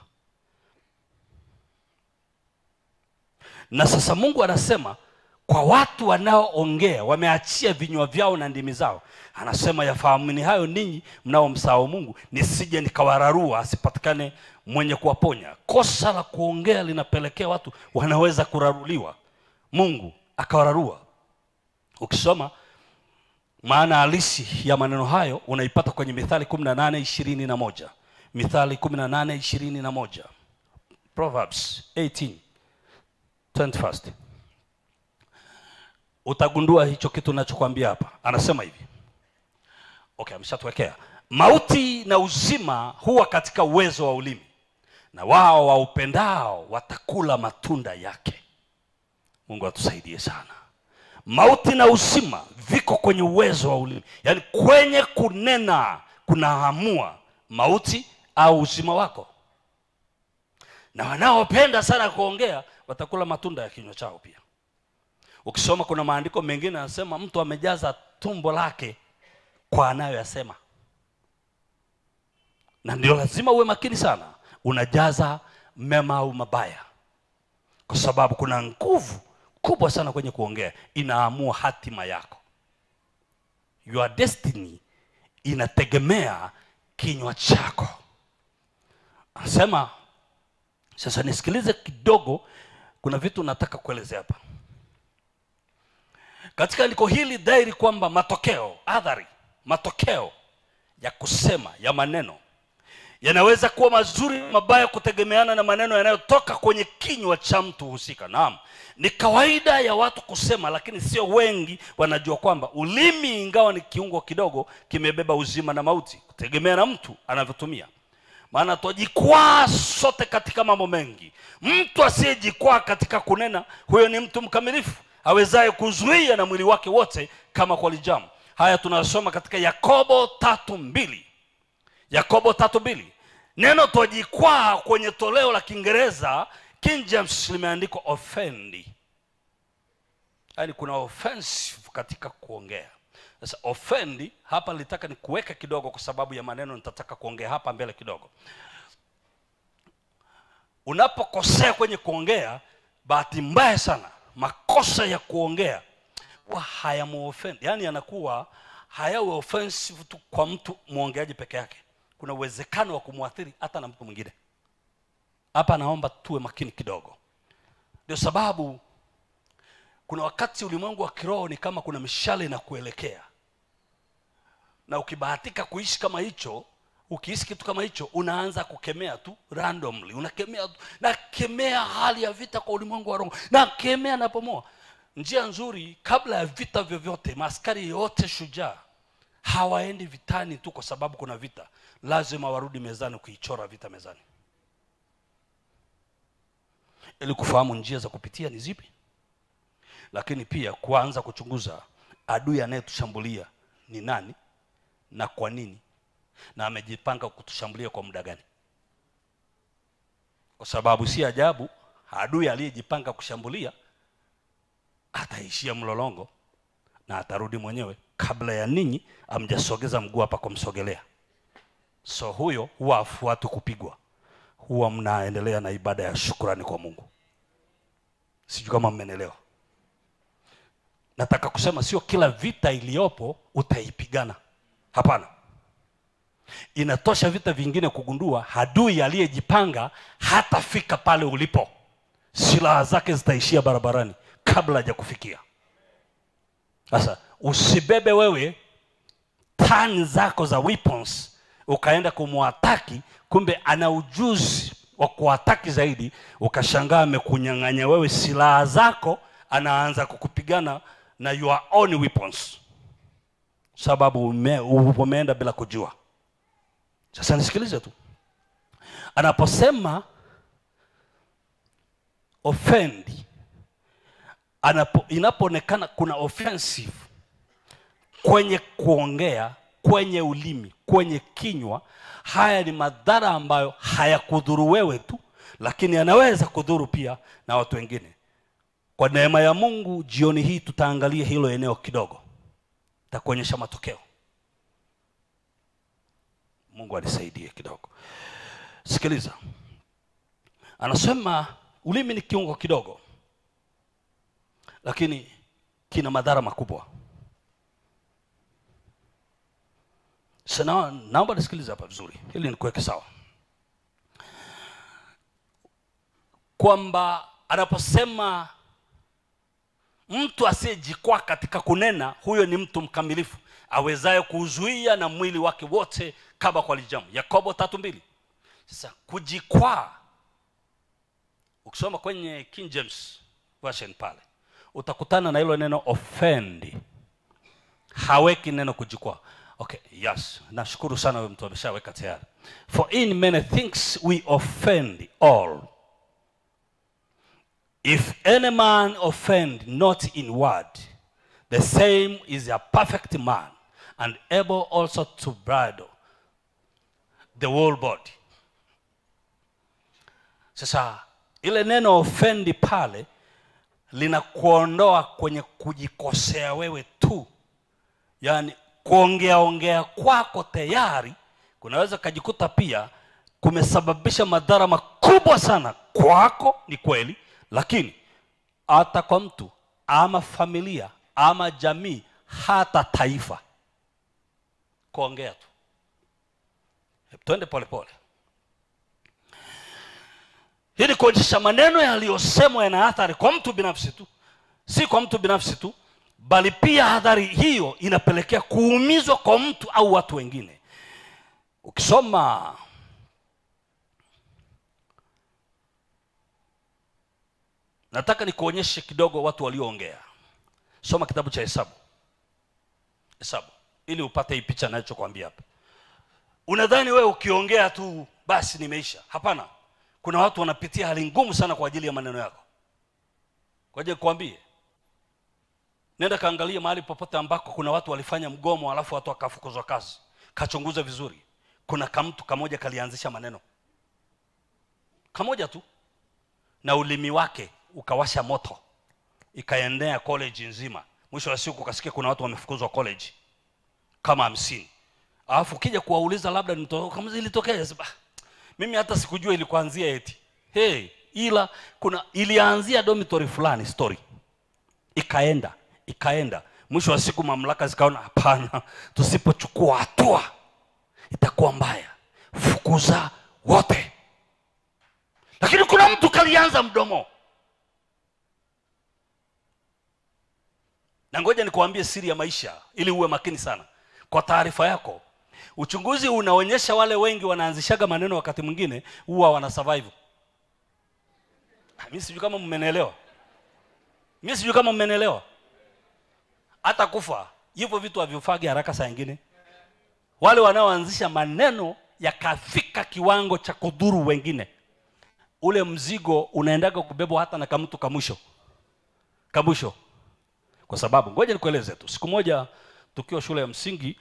Na sasa Mungu anasema kwa watu wanaoongea, wameachia vinywa vyao na ndimi zao. Anasema yafahamuni hayo ninyi mnaomsahau Mungu, nisije nikawararua, asipatikane mwenye kuwaponya. Kosa la kuongea linapelekea watu wanaweza kuraruliwa. Mungu akawararua. Ukisoma maana halisi ya maneno hayo unaipata kwenye Mithali 18:21. Mithali 18:21. Proverbs 18:21. Utagundua hicho kitu ninachokuambia hapa. Anasema hivi. Okay, ameshatuwekea. Mauti na uzima huwa katika uwezo wa ulimi, na wao waupendao watakula matunda yake. Mungu atusaidie sana. Mauti na uzima viko kwenye uwezo wa ulimi. Yaani kwenye kunena kunaamua mauti au uzima wako. Na wanaopenda sana kuongea watakula matunda ya kinywa chao pia. Ukisoma kuna maandiko mengine yanasema mtu amejaza tumbo lake kwa anayoyasema. Na ndio lazima uwe makini sana. Unajaza mema au mabaya. Kwa sababu kuna nguvu kubwa sana kwenye kuongea. Inaamua hatima yako. Your destiny inategemea kinywa chako. Anasema, sasa nisikilize kidogo, kuna vitu nataka kuelezea hapa. Katika andiko hili dhahiri kwamba matokeo ya kusema ya maneno yanaweza kuwa mazuri mabaya kutegemeana na maneno yanayotoka kwenye kinywa cha mtu husika. Naam, ni kawaida ya watu kusema, lakini sio wengi wanajua kwamba ulimi, ingawa ni kiungo kidogo, kimebeba uzima na mauti kutegemea na mtu anavyotumia. Maana tujikwaa sote katika mambo mengi. Mtu asiyejikwaa katika kunena, huyo ni mtu mkamilifu, awezaye kuzuia na mwili wake wote kama kwa lijamu. Haya tunasoma katika Yakobo 3:2. Yakobo 3:2. Neno tujikwaa kwenye toleo la Kiingereza King James limeandikwa offend. Yaani kuna offensive katika kuongea. Sasa offend hapa nilitaka nikuweka kidogo kwa sababu ya maneno nitataka kuongea hapa mbele kidogo. Unapokosea kwenye kuongea, bahati mbaya sana makosa ya kuongea hayamuoffend. Yaani yanakuwa hayawe offensive tu kwa mtu muongeaji peke yake. Kuna uwezekano wa kumuathiri hata na mtu mwingine. Hapa naomba tuwe makini kidogo. Ndio sababu kuna wakati ulimwengu wa kiroho ni kama kuna mishale na kuelekea. Na ukibahatika kuishi kama hicho, ukiishi kitu kama hicho, unaanza kukemea tu randomly. Unakemea tu, nakemea hali ya vita kwa ulimwengu wa roho. Nakemea na pomoa. Njia nzuri kabla ya vita vyovyote, maaskari yote shujaa hawaendi vitani tu kwa sababu kuna vita. Lazima warudi mezani kuichora vita mezani. Ili kufahamu njia za kupitia ni zipi. Lakini pia kuanza kuchunguza adui anayetushambulia ni nani na kwa nini, na amejipanga kutushambulia kwa muda gani. Kwa sababu si ajabu adui aliyejipanga kushambulia ataishia mlolongo na atarudi mwenyewe kabla ya ninyi amjasogeza mguu hapa kumsogelea. So huyo huwa afuatu kupigwa, huwa mnaendelea na ibada ya shukrani kwa Mungu. Sijui kama mmenielewa. Nataka kusema sio kila vita iliyopo utaipigana. Hapana. Inatosha vita vingine kugundua adui aliyejipanga hatafika pale ulipo. Silaha zake zitaishia barabarani kabla hajakufikia. Sasa usibebe wewe tani zako za weapons ukaenda kumwataki, kumbe ana ujuzi wa kuataki zaidi, ukashangaa amekunyang'anya wewe silaha zako, anaanza kukupigana na your own weapons. Sababu umeenda bila kujua. Sasa nisikilize tu. Anaposema offend, inapoonekana kuna offensive kwenye kuongea, kwenye ulimi, kwenye kinywa, haya ni madhara ambayo hayakudhuru wewe tu, lakini yanaweza kudhuru pia na watu wengine. Kwa neema ya Mungu jioni hii tutaangalia hilo eneo kidogo. Nitakuonyesha matokeo. Mungu anisaidie kidogo. Sikiliza. Anasema ulimi ni kiungo kidogo, lakini kina madhara makubwa. Sasa naomba nisikilize hapa vizuri, ili nikuweke sawa. Kwamba anaposema mtu asiyejikwaa katika kunena, huyo ni mtu mkamilifu, awezaye kuzuia na mwili wake wote kama kwa lijamu. Yakobo 3:2. Sasa kujikwaa, ukisoma kwenye King James version pale, utakutana na hilo neno offend. Haweki neno kujikwaa. Okay, yes. Nashukuru sana wewe mtu ameshaweka tayari. For in many things we offend all. If any man offend not in word, the same is a perfect man, and able also to bridle the whole body. Sasa ile neno offend pale linakuondoa kwenye kujikosea wewe tu. Yaani kuongea kwako tayari kunaweza kujikuta pia kumesababisha madhara makubwa sana kwako, ni kweli, lakini hata kwa mtu ama familia ama jamii hata taifa. Kuongea tu. Twende pole pole. Hili kuonyesha maneno yaliyosemwa yana athari kwa mtu binafsi tu. Si kwa mtu binafsi tu, bali pia athari hiyo inapelekea kuumizwa kwa mtu au watu wengine. Ukisoma nataka nikuonyeshe kidogo watu walioongea. Soma kitabu cha Hesabu. Ili upate hii picha ninachokuambia hapa. Unadhani wewe ukiongea tu basi nimeisha? Hapana. Kuna watu wanapitia hali ngumu sana kwa ajili ya maneno yako. Kwa ajili kuambie, nenda kaangalia mahali popote ambako kuna watu walifanya mgomo alafu watu wakafukuzwa kazi. Kachunguza vizuri. Kuna kamtu kamoja kalianzisha maneno. Kamoja tu. Na ulimi wake ukawasha moto. Ikaendea college nzima. Mwisho wa siku ukasikia kuna watu wamefukuzwa college kama 50. Alafu ukija kuwauliza labda kama ilitokea, mimi hata sikujua ilikuanzia eti. Ila kuna ilianzia dormitory fulani story. Ikaenda. Mwisho wa siku mamlaka zikaona hapana, tusipochukua hatua itakuwa mbaya. Fukuza wote. Lakini kuna mtu kalianza mdomo. Na ngoja nikuambie siri ya maisha ili uwe makini sana. Kwa taarifa yako, uchunguzi unaonyesha wale wengi wanaanzishaga maneno wakati mwingine huwa wana survive. Mimi sijui kama mmenielewa. Hata kufa hivyo vitu havifagi haraka saa nyingine. Wale wanaoanzisha maneno yakafika kiwango cha kudhuru wengine, ule mzigo unaendaga kubebwa hata na kamtu kamwisho. Kwa sababu ngoja nikueleze tu. Siku moja tukiwa shule ya msingi,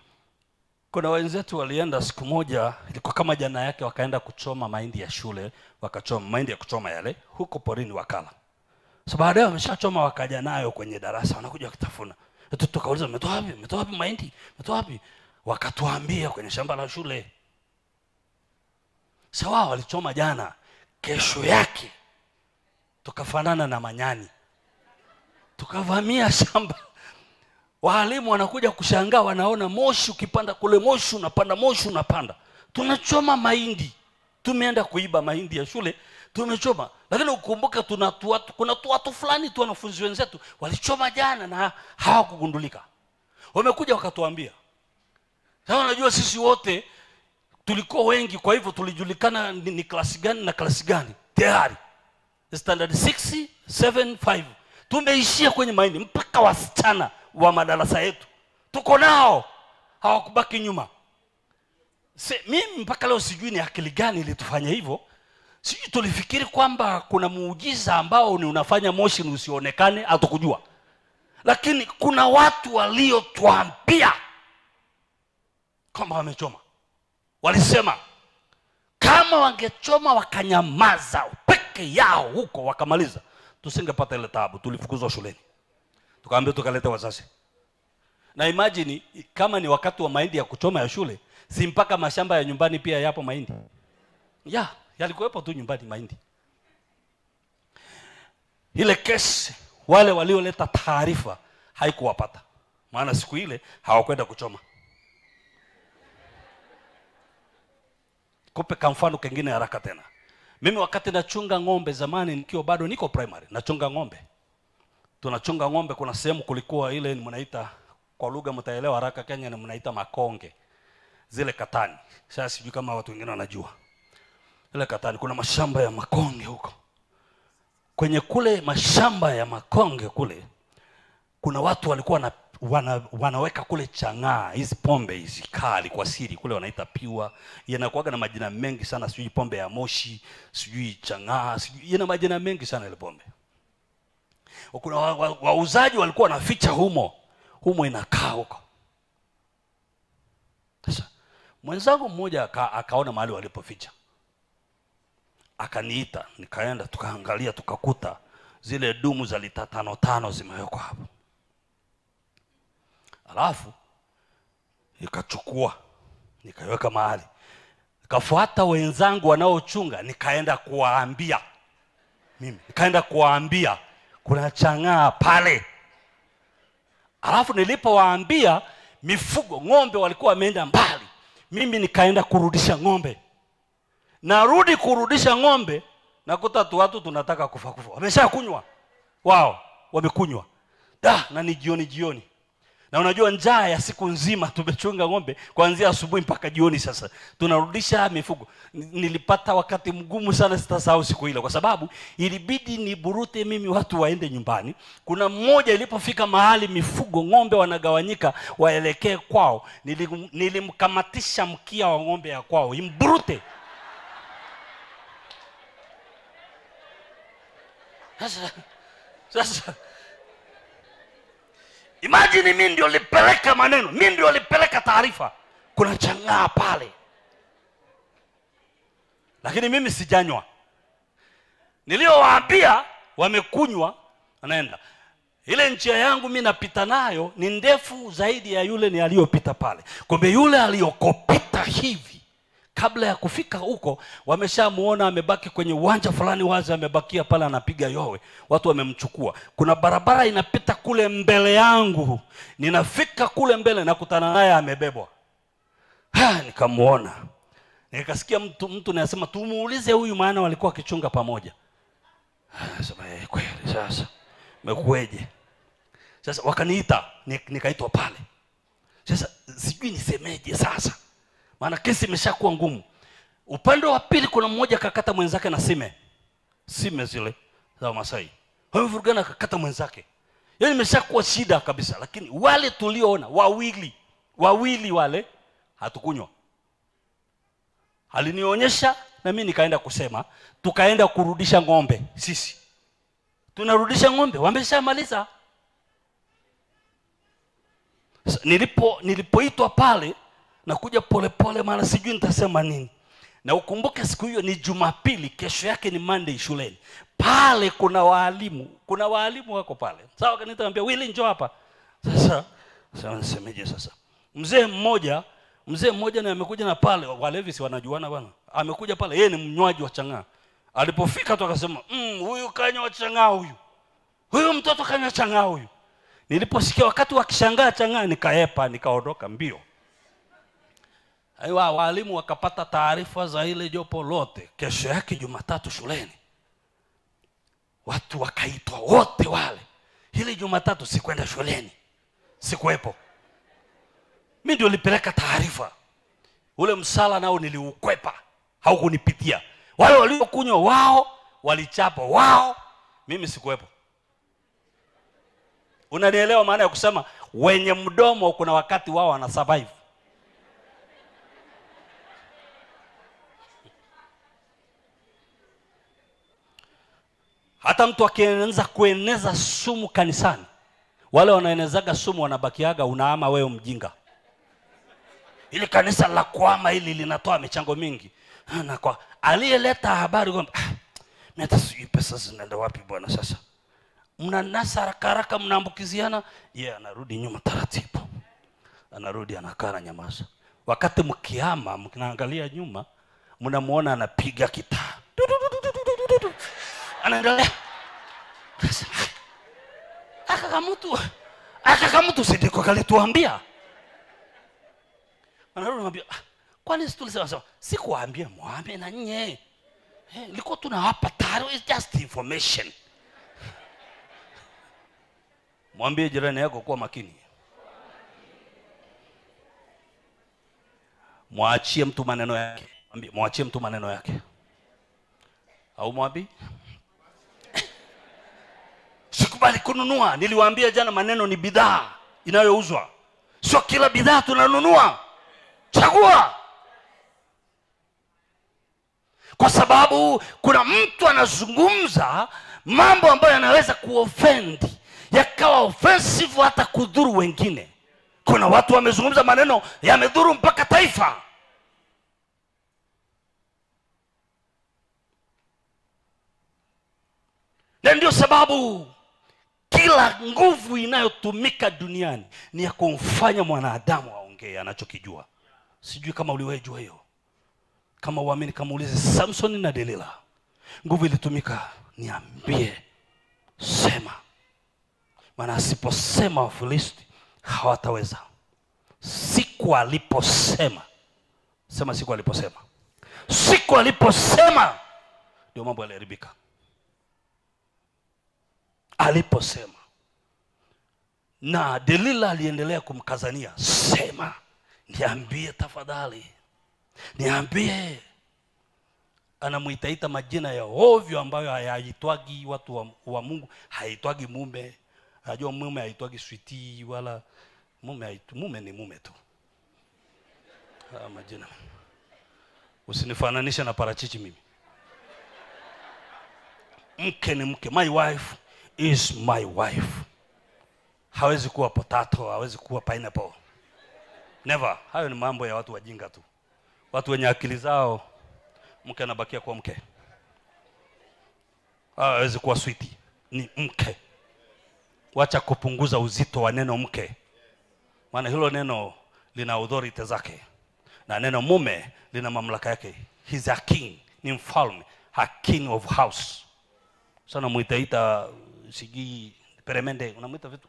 Kuna wenzetu walienda siku moja, ilikuwa kama jana yake, wakaenda kuchoma mahindi ya shule, wakachoma mahindi ya kuchoma yale huko porini wakala. So baadaye wameshachoma wakaja nayo kwenye darasa, wanakuja kutafuna. Tukauliza, mmetoa wapi mahindi? Mmetoa wapi? Wakatuambia kwenye shamba la shule. Sawa, walichoma jana. Kesho yake tukafanana na manyani, tukavamia shamba. Walimu wanakuja kushangaa, wanaona moshi ukipanda kule, moshi unapanda. Tunachoma mahindi. Tumeenda kuiba mahindi ya shule, tumechoma. Lakini ukumbuke kuna watu fulani tu, wanafunzi wenzetu walichoma jana na hawakugundulika. Wamekuja wakatuambia. Sasa unajua sisi wote tulikuwa wengi, kwa hivyo tulijulikana ni klasi gani na klasi gani. Tayari standard 6, 7, 5 tumeishia kwenye mahindi, mpaka wasichana wa madarasa yetu tuko nao, hawakubaki nyuma. Mimi mpaka leo sijui ni akili gani ilitufanya hivyo. Sijui tulifikiri kwamba kuna muujiza ambao ni unafanya moshi usionekane, hatukujua. Lakini kuna watu waliotuambia kwamba wamechoma. Walisema kama wangechoma wakanyamaza peke yao huko wakamaliza, tusingepata ile taabu. Tulifukuzwa shuleni, tukaambia tukaleta wazazi. Na imagine kama ni wakati wa mahindi ya kuchoma ya shule, si mpaka mashamba ya nyumbani pia yapo mahindi. Yalikuwepo tu nyumbani mahindi. Ile kesi wale walioleta taarifa haikuwapata, maana siku ile hawakwenda kuchoma. Kupe kwa mfano kingine haraka tena. Mimi wakati nachunga ng'ombe zamani, nikiwa bado niko primary, nachunga ng'ombe. Tunachunga ng'ombe, kuna sehemu kulikuwa ile mnaita, kwa lugha mtaelewa haraka Kenya, na mnaita makonge. Zile katani. Sasa sijui kama watu wengine wanajua. Ile katani, kuna mashamba ya makonge huko. Kwenye kule mashamba ya makonge kule, kuna watu walikuwa wanaweka kule chang'aa, hizi pombe hizi kali kwa siri, kule wanaita piwa. Yanakuaga na majina mengi sana, sijui pombe ya moshi, sijui chang'aa, sijui yana majina mengi sana ile pombe. Kuna wauzaji walikuwa wanaficha humo inakaa huko. Sasa mwenzangu mmoja akaona mahali walipoficha, akaniita, nikaenda tukaangalia, tukakuta zile dumu za lita 5 zimewekwa hapo. Alafu nikachukua nikaweka mahali, nikafuata wenzangu wanaochunga, nikaenda kuwaambia kuna chang'aa pale. Alafu nilipowaambia, mifugo ng'ombe walikuwa wameenda mbali, mimi nikaenda kurudisha ng'ombe. Narudi kurudisha ng'ombe, nakuta watu tunataka kufa. Wameshakunywa. Wao wamekunywa. Na ni jioni. Na unajua njaa ya siku nzima, tumechunga ng'ombe kuanzia asubuhi mpaka jioni. Sasa tunarudisha mifugo. Nilipata wakati mgumu sana, sitasahau siku ile, kwa sababu ilibidi niburute mimi watu waende nyumbani. Kuna mmoja ilipofika mahali mifugo ng'ombe wanagawanyika waelekee kwao, nilimkamatisha mkia wa ng'ombe ya kwao imburute. Sasa imagine, mimi ndio nilipeleka maneno, mimi ndio nilipeleka taarifa, kuna chang'aa pale. Lakini mimi sijanywa. Niliowaambia wamekunywa, anaenda. Ile njia yangu mimi napita nayo ni ndefu zaidi ya yule ni aliyopita pale. Kumbe yule aliyokopita hivi, kabla ya kufika huko, wameshamuona amebaki kwenye uwanja fulani wazi, amebakia pale anapiga yowe. Watu wamemchukua. Kuna barabara inapita kule mbele yangu. Ninafika kule mbele, nakutana naye amebebwa. Nikamuona. Nikasikia mtu anasema tumuulize huyu, maana walikuwa kichunga pamoja. Sasa kweli, sasa mekueje? Sasa wakaniita, nikaitwa pale. Sasa sijui nisemeje sasa, maana kesi imeshakuwa ngumu. Upande wa pili kuna mmoja kakata mwenzake na sime zile za Masai. Wamevurugana, kakata mwenzake. Yaani imeshakuwa shida kabisa. Lakini wale tulioona wawili wale hatukunywa. Alinionyesha na mimi nikaenda kusema, tukaenda kurudisha ng'ombe. Sisi tunarudisha ng'ombe, wameshamaliza. Nilipoitwa pale, nakuja polepole maana sijui nitasema nini. Na ukumbuke siku hiyo ni Jumapili, kesho yake ni Monday shuleni. Pale kuna walimu wako pale. Sawa, kanitaambia Willy njoo hapa. Sasa nisemeje sasa? Mzee mmoja na amekuja na pale, walevi si wanajuana bwana. Amekuja pale, yeye ni mnywaji wa chang'aa. Alipofika tu akasema, huyu kanywa chang'aa huyu. Huyu mtoto kanywa chang'aa huyu. Niliposikia wakati wakishangaa chang'aa nikaepa, nikaondoka mbio. Aiwa, walimu wakapata taarifa za ile jopo lote. Kesho yake Jumatatu shuleni, watu wakaitwa wote wale. Ile Jumatatu sikwenda shuleni, sikuwepo. Mimi ndio nilipeleka taarifa. Ule msala nao niliukwepa, haukunipitia. Wale waliokunywa wao, walichapa wao, mimi sikuwepo. Unanielewa maana ya kusema wenye mdomo kuna wakati wao wana survive. Hata mtu akianza kueneza sumu kanisani, wale wanaenezaga sumu wanabakiaga unaama wewe mjinga. Ili kanisa la kuama hili linatoa michango mingi. Na kwa aliyeleta habari kwamba mimi hata sijui pesa zinaenda wapi bwana sasa. Mnanasa haraka mnaambukiziana, anarudi nyuma taratibu. Anarudi anakaa na nyamaza. Wakati mkiama mkinaangalia nyuma, mnamuona anapiga gitaa. Anaendelea. Aka mtu sidiko kalituambia. Anarudi anambia, kwani tulisema sikuambia muame na nye. Liko tunawapa taarifa, it's just information. Mwambie jirani yako kuwa makini. Mwachie mtu maneno yake. Mwachie mtu maneno yake. Au mwambi? Sikubali kununua. Niliwaambia jana maneno ni bidhaa inayouzwa. Sio kila bidhaa tunanunua. Chagua. Kwa sababu kuna mtu anazungumza mambo ambayo yanaweza kuoffend, yakawa offensive hata kudhuru wengine. Kuna watu wamezungumza maneno yamedhuru mpaka taifa. Na ndio sababu kila nguvu inayotumika duniani ni ya kumfanya mwanadamu aongee anachokijua. Sijui kama uliwahi jua hiyo. Kama uamini, kama uulize Samson na Delila. Nguvu ilitumika, niambie, sema. Maana asiposema Wafilisti hawataweza. Siku aliposema, sema siku aliposema. Siku aliposema ndio mambo yaliharibika. Aliposema. Na Delila aliendelea kumkazania, sema, niambie tafadhali. Niambie. Anamuitaita majina ya ovyo ambayo hayaitwagi watu wa Mungu, haitwagi mume. Najua mume haitwagi sweetie wala mume ni mume tu. Majina. Usinifananisha na parachichi mimi. Mke ni mke. My wife is my wife. Hawezi kuwa potato, hawezi kuwa pineapple. Never. Hayo ni mambo ya watu wajinga tu. Watu wenye akili zao, mke anabakia kuwa mke. Hawezi kuwa sweetie, ni mke. Wacha kupunguza uzito wa neno mke. Maana hilo neno lina authority zake. Na neno mume lina mamlaka yake. He's a king, ni mfalme, a king of house. Sana muitaita sigi peremende, unamuita vitu.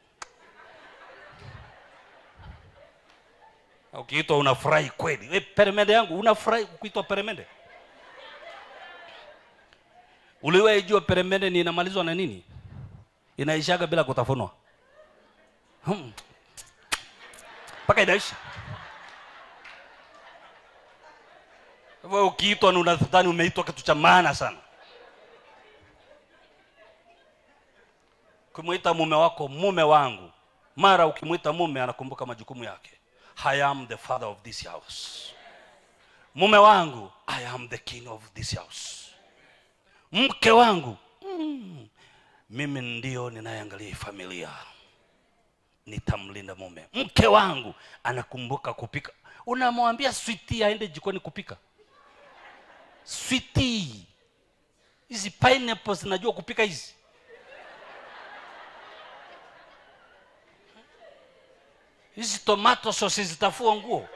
Ukiitwa unafurahi kweli. Wewe peremende yangu unafurahi kuitwa peremende? Uliwahi jua peremende ni inamalizwa na nini? Inaishaga bila kutafunwa. Paka inaisha. Wewe ukiitwa unadhani umeitwa kitu cha maana sana. Kumuita mume wako mume wangu, mara ukimuita mume anakumbuka majukumu yake. I am the father of this house. Mume wangu, I am the king of this house. Mke wangu, mimi ndio ninayeangalia familia. Nitamlinda mume. Mke wangu anakumbuka kupika. unamwambia sweetie aende jikoni kupika. Sweetie, hizi pineapples zinajua kupika hizi? Hizi tomato sauce zitafua nguo?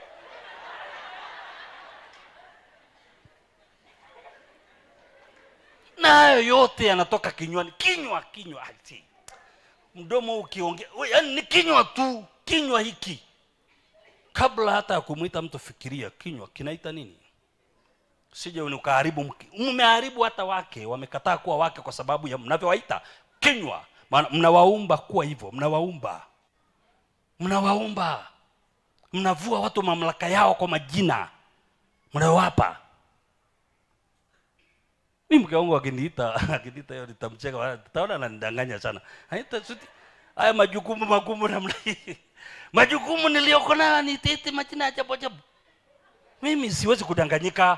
Na hayo yote yanatoka kinywani. Kinywa ati mdomo ukiongea, yaani ni kinywa tu. Kinywa hiki, kabla hata ya kumuita mtu, fikiria kinywa kinaita nini. Sije ukaharibu. Mmeharibu hata wake, wamekataa kuwa wake kwa sababu ya mnavyowaita kinywa. Mnawaumba kuwa hivyo, mnawaumba. Mnavua watu mamlaka yao kwa majina mnawapa. Mimi mke wangu akiniita hiyo nitamcheka, nitaona ananidanganya sana. Haya majukumu magumu namna hii. Majukumu niliyoko nayo ni tete majina ya ajabu. Mimi siwezi kudanganyika.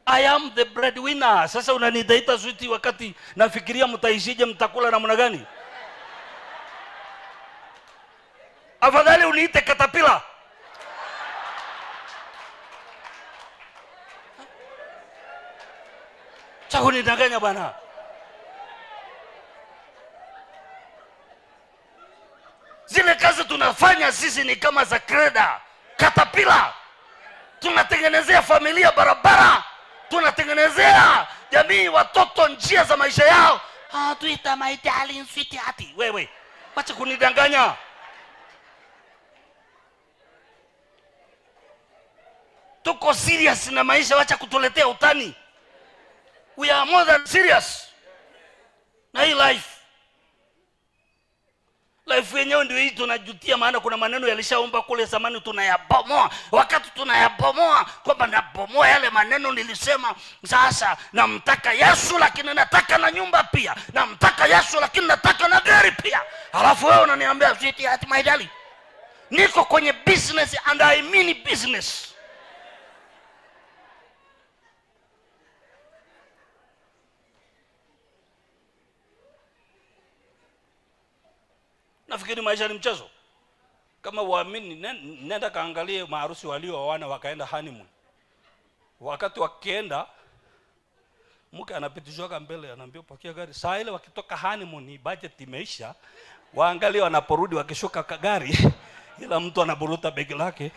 I am the breadwinner. Sasa unanidaita sweetie wakati nafikiria mtaishije, mtakula namna gani? Afadhali uniite katapila. Chako nidanganya bwana. Zile kazi tunafanya sisi ni kama za kreda, katapila. Tunatengenezea familia barabara, tunatengenezea jamii, watoto njia za maisha yao. Tuita my darling sweetheart. Wewe wacha kunidanganya. Tuko serious na maisha, wacha kutuletea utani. We are more than serious na hii life yenyewe ndio hii tunajutia. Maana kuna maneno yalishaomba kule zamani tunayabomoa. Wakati tunayabomoa kwamba nabomoa yale maneno nilisema, sasa namtaka Yesu lakini nataka na nyumba pia, namtaka Yesu lakini nataka na gari pia. Alafu wewe unaniambia sweetheart my darling. Niko kwenye business and I mean business. Nafikiri maisha ni mchezo. Kama uamini, nenda kaangalie maharusi walioana wakaenda honeymoon. Wakati wakienda, mke anapitishwa mbele, anaambia pakia gari. Saa ile wakitoka honeymoon, budget imeisha. Waangalie wanaporudi wakishuka gari, ila mtu anaburuta begi lake.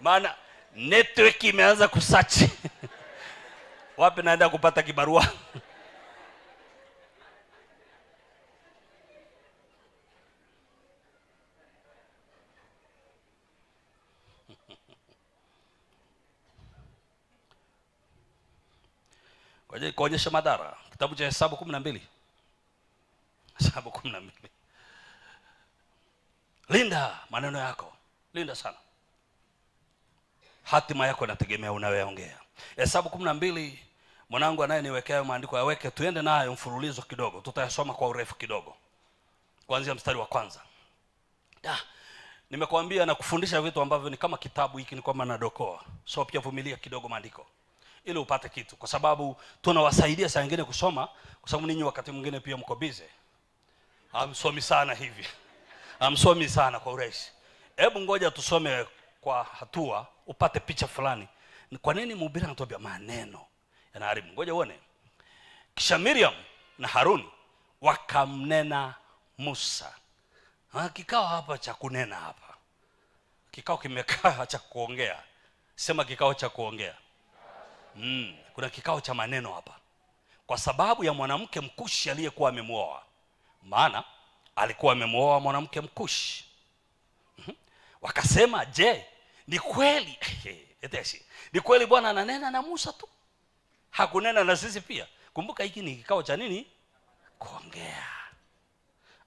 Maana network imeanza kusearch. Wapi naenda kupata kibarua? Kwa kuonyesha madhara, kitabu cha Hesabu 12. Hesabu 12. Linda maneno yako. Linda sana. Hatima yako inategemea unayoongea. Hesabu 12, mwanangu anayeniwekea maandiko yaweke, tuende nayo mfululizo kidogo. Tutayasoma kwa urefu kidogo. Kuanzia mstari wa kwanza. Nimekuambia na kufundisha vitu ambavyo ni kama kitabu hiki ni kama nadokoa. So pia vumilia kidogo maandiko ili upate kitu, kwa sababu tunawasaidia saa nyingine kusoma, kwa sababu ninyi wakati mwingine pia mko busy. Hamsomi sana hivi. Hamsomi sana kwa urahisi. Hebu ngoja tusome kwa hatua upate picha fulani. Kwa nini mhubiri anatuambia maneno yanaharibu? Ngoja uone. Kisha Miriam na Haruni wakamnena Musa. Kikao hapa cha kunena hapa. Kikao kimekaa cha kuongea. Sema kikao cha kuongea. Kuna kikao cha maneno hapa. Kwa sababu ya mwanamke Mkushi aliyekuwa amemuoa. Maana alikuwa amemuoa mwanamke Mkushi. Wakasema, je, ni kweli? Ni kweli Bwana ananena na Musa tu? Hakunena na sisi pia? Kumbuka hiki ni kikao cha nini? Kuongea.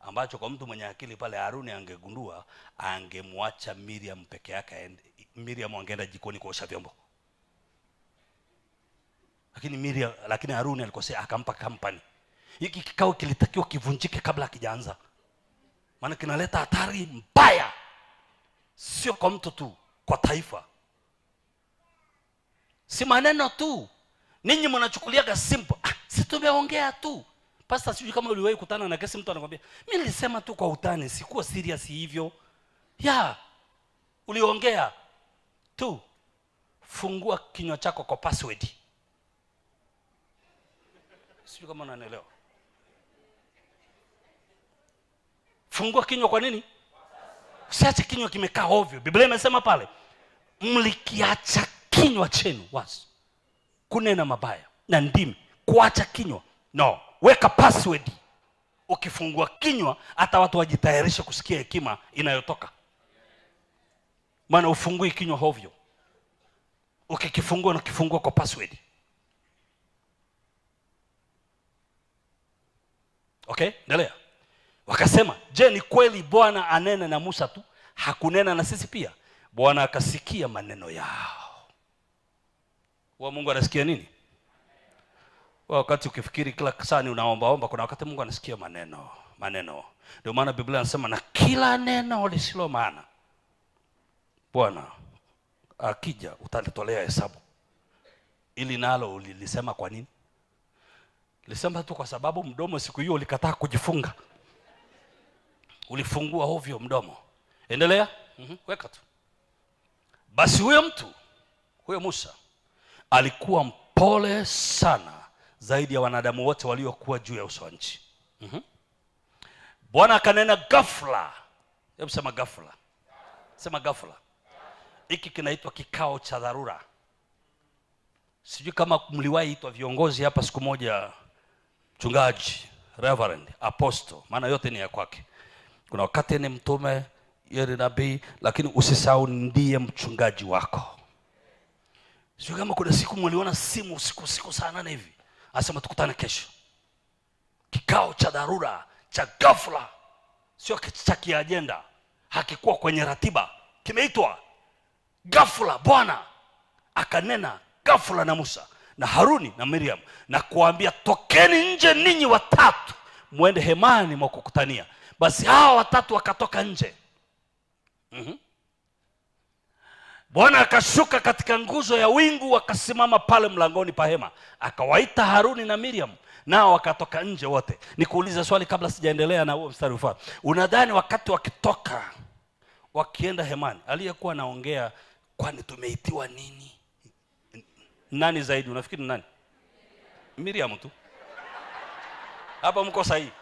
Ambacho kwa mtu mwenye akili pale Haruni angegundua, angemwacha Miriam peke yake. Miriam angeenda jikoni kuosha vyombo. Lakini Haruni alikosea, akampa company. Hiki kikao kilitakiwa kivunjike kabla hakijaanza. Maana kinaleta hatari mbaya. Sio kwa mtu tu, kwa taifa. Si maneno tu. Ninyi mnachukuliaga simple. Si tumeongea tu. Pastor, sijui kama uliwahi kutana na kesi mtu anakuambia, mimi nilisema tu kwa utani, sikuwa serious hivyo. Uliongea tu. Fungua kinywa chako kwa password. Sijui kama unanielewa. Fungua kinywa kwa nini? Usiache kinywa kimekaa ovyo. Biblia imesema pale, mlikiacha kinywa chenu wazi kunena mabaya na ndimi, kuacha kinywa. No, weka password. Ukifungua kinywa hata watu wajitayarishe kusikia hekima inayotoka. Maana ufungui kinywa ovyo. Ukikifungua na kifungua kwa password. Okay, endelea. Wakasema, je, ni kweli Bwana anena na Musa tu, hakunena na sisi pia? Bwana akasikia maneno yao. Mungu anasikia nini? Wakati ukifikiri kila saa ni unaomba, kuna wakati Mungu anasikia maneno. Ndio maana Biblia inasema, na kila neno lisilo maana Bwana akija utalitolea hesabu. Ili nalo ulilisema kwa nini? Lisema tu kwa sababu mdomo siku hiyo ulikataa kujifunga. Ulifungua ovyo mdomo. Endelea. Weka tu. Basi huyo Musa alikuwa mpole sana zaidi ya wanadamu wote waliokuwa juu ya uso wa nchi. Bwana akanena ghafla. Hebu sema ghafla. Sema ghafla. Hiki kinaitwa kikao cha dharura. Sijui kama mliwahi itwa viongozi hapa siku moja, mchungaji, reverend, apostle, maana yote ni ya kwake. Kuna wakati ni mtume, yeye ni nabii, lakini usisahau ndiye mchungaji wako. Sijui kama kuna siku mliona simu usiku saa 8 hivi, anasema tukutane kesho. Kikao cha dharura, cha ghafla. Sio cha kiagenda, hakikuwa kwenye ratiba, kimeitwa ghafla. Bwana akanena ghafla na Musa na Haruni na Miriam na kuambia, tokeni nje ninyi watatu, muende hemani mwa kukutania. Basi hao watatu wakatoka nje. Bwana akashuka katika nguzo ya wingu, wakasimama pale mlangoni pa hema. Akawaita Haruni na Miriam, nao wakatoka nje wote. Nikuulize swali kabla sijaendelea na huo mstari ufuatao. Unadhani wakati wakitoka wakienda hemani, aliyekuwa anaongea, kwani tumeitiwa nini? Nani zaidi? Unafikiri nani? Miriam tu. Hapa mko sahihi.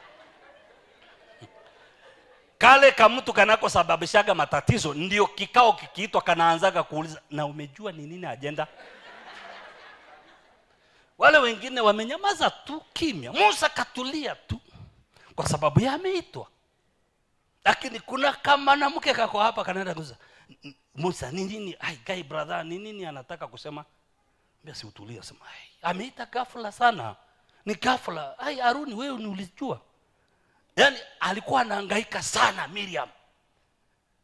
Kale kama mtu kanako sababishaga matatizo, ndio kikao kikiitwa kanaanzaga kuuliza, na umejua ni nini agenda? Wale wengine wamenyamaza tu kimya. Musa katulia tu kwa sababu yeye ameitwa. Lakini kuna kama na mke kako hapa kanaenda kuuliza, Musa ni nini? Guy brother, ni nini anataka kusema? Mbona si utulia, sema ameita ghafla sana. Ni ghafla. Haruni, wewe ni ulijua? Yaani alikuwa anahangaika sana Miriam.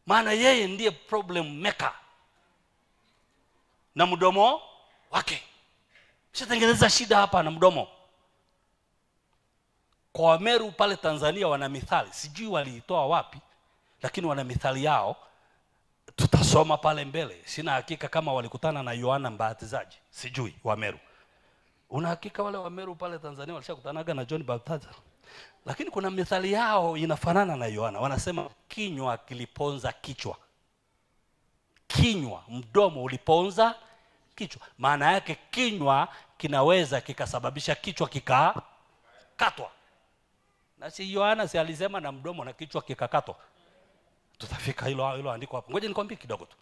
Maana yeye ndiye problem maker. Na mdomo wake sitatengeneza shida hapa na mdomo. Kwa Wameru pale Tanzania wana mithali, sijui waliitoa wapi, lakini wana mithali yao. Tutasoma pale mbele. Sina hakika kama walikutana na Yohana Mbatizaji, sijui Wameru. Una hakika wale Wameru pale Tanzania walishakutanaga na John Baptizer? Lakini kuna mithali yao inafanana na Yohana. Wanasema kinywa kiliponza kichwa. Kinywa, mdomo uliponza kichwa. Maana yake kinywa kinaweza kikasababisha kichwa kikakatwa. Na si Yohana si alisema na mdomo na kichwa kikakatwa? Tutafika hilo andiko hapo. Ngoja nikwambie kidogo tu.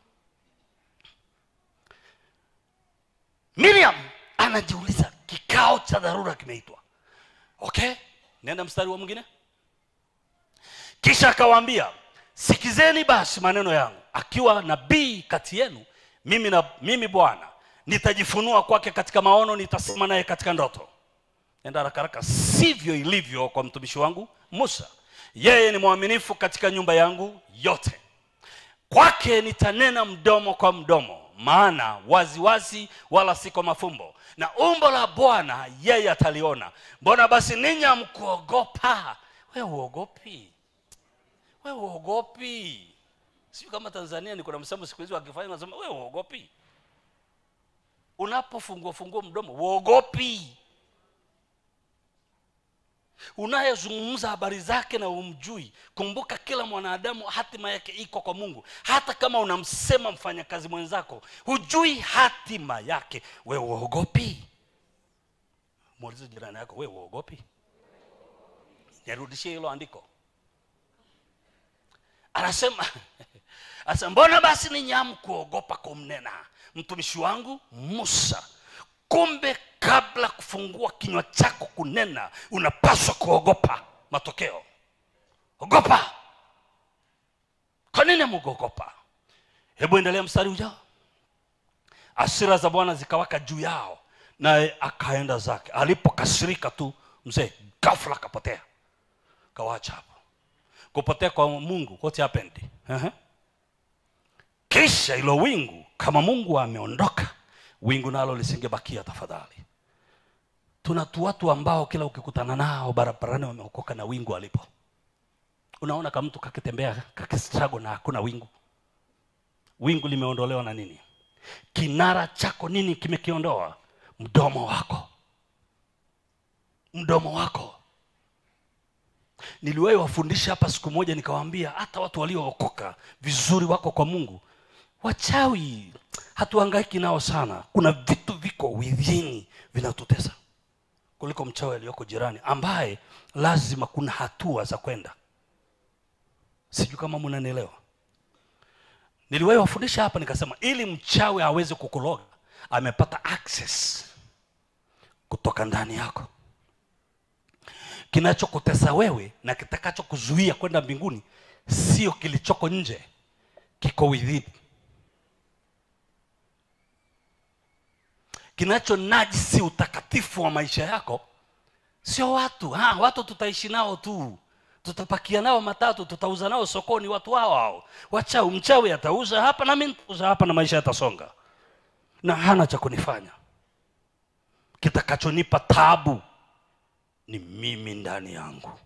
Miriam anajiuliza, kikao cha dharura kimeitwa. Okay? Nenda mstari wa mwingine. Kisha akawaambia, sikizeni basi maneno yangu. Akiwa nabii kati yenu, mimi Bwana nitajifunua kwake katika maono, nitasema naye katika ndoto. Nenda haraka, sivyo ilivyo kwa mtumishi wangu Musa. Yeye ni mwaminifu katika nyumba yangu yote. Kwake nitanena mdomo kwa mdomo, maana wazi wala si kwa mafumbo. Na umbo la Bwana yeye ataliona. Mbona basi ninyi hamkuogopa? Wewe uogopi. Sio kama Tanzania ni kuna msemo siku hizo wakifanya nasema wewe uogopi. Unapofungua mdomo uogopi. unayezungumza habari zake na umjui. Kumbuka kila mwanadamu hatima yake iko kwa Mungu. Hata kama unamsema mfanyakazi mwenzako, hujui hatima yake. Wewe uogopi? Muulize jirani yako, wewe uogopi? Nirudishie hilo andiko. Anasema mbona basi ni nyamu kuogopa kumnena mtumishi wangu Musa? Kumbe kabla kufungua kinywa chako kunena, unapaswa kuogopa matokeo. Ogopa. Kwa nini mgogopa? Hebu endelea mstari ujao. Hasira za Bwana zikawaka juu yao, naye akaenda zake. Alipokasirika tu mzee, ghafla kapotea. Kawacha hapo. Kupotea kwa Mungu, what happened? Kisha ilo wingu, kama Mungu ameondoka, wingu nalo lisingebakia tafadhali. Tuna watu ambao kila ukikutana nao barabarani wameokoka na wingu alipo. Unaona kama mtu kakitembea kakistrago na hakuna wingu. Wingu limeondolewa na nini? Kinara chako nini kimekiondoa? Mdomo wako. Mdomo wako. Niliwahi wafundisha hapa siku moja, nikawaambia hata watu waliookoka vizuri wako kwa Mungu. Wachawi hatuhangaiki nao sana. Kuna vitu viko within vinatutesa kuliko mchawi aliyoko jirani, ambaye lazima kuna hatua za kwenda. Sijui kama mnanielewa. Niliwahi wafundisha hapa nikasema, ili mchawi aweze kukuloga, amepata access kutoka ndani yako. Kinachokutesa wewe na kitakacho kuzuia kwenda mbinguni sio kilichoko nje, kiko within. Kinacho najisi utakatifu wa maisha yako sio watu. Watu tutaishi nao tu, tutapakia nao matatu, tutauza nao sokoni watu hao. Wachawi, mchawi atauza hapa na mimi nitauza hapa na maisha yatasonga. Na hana cha kunifanya. Kitakachonipa taabu ni mimi ndani yangu.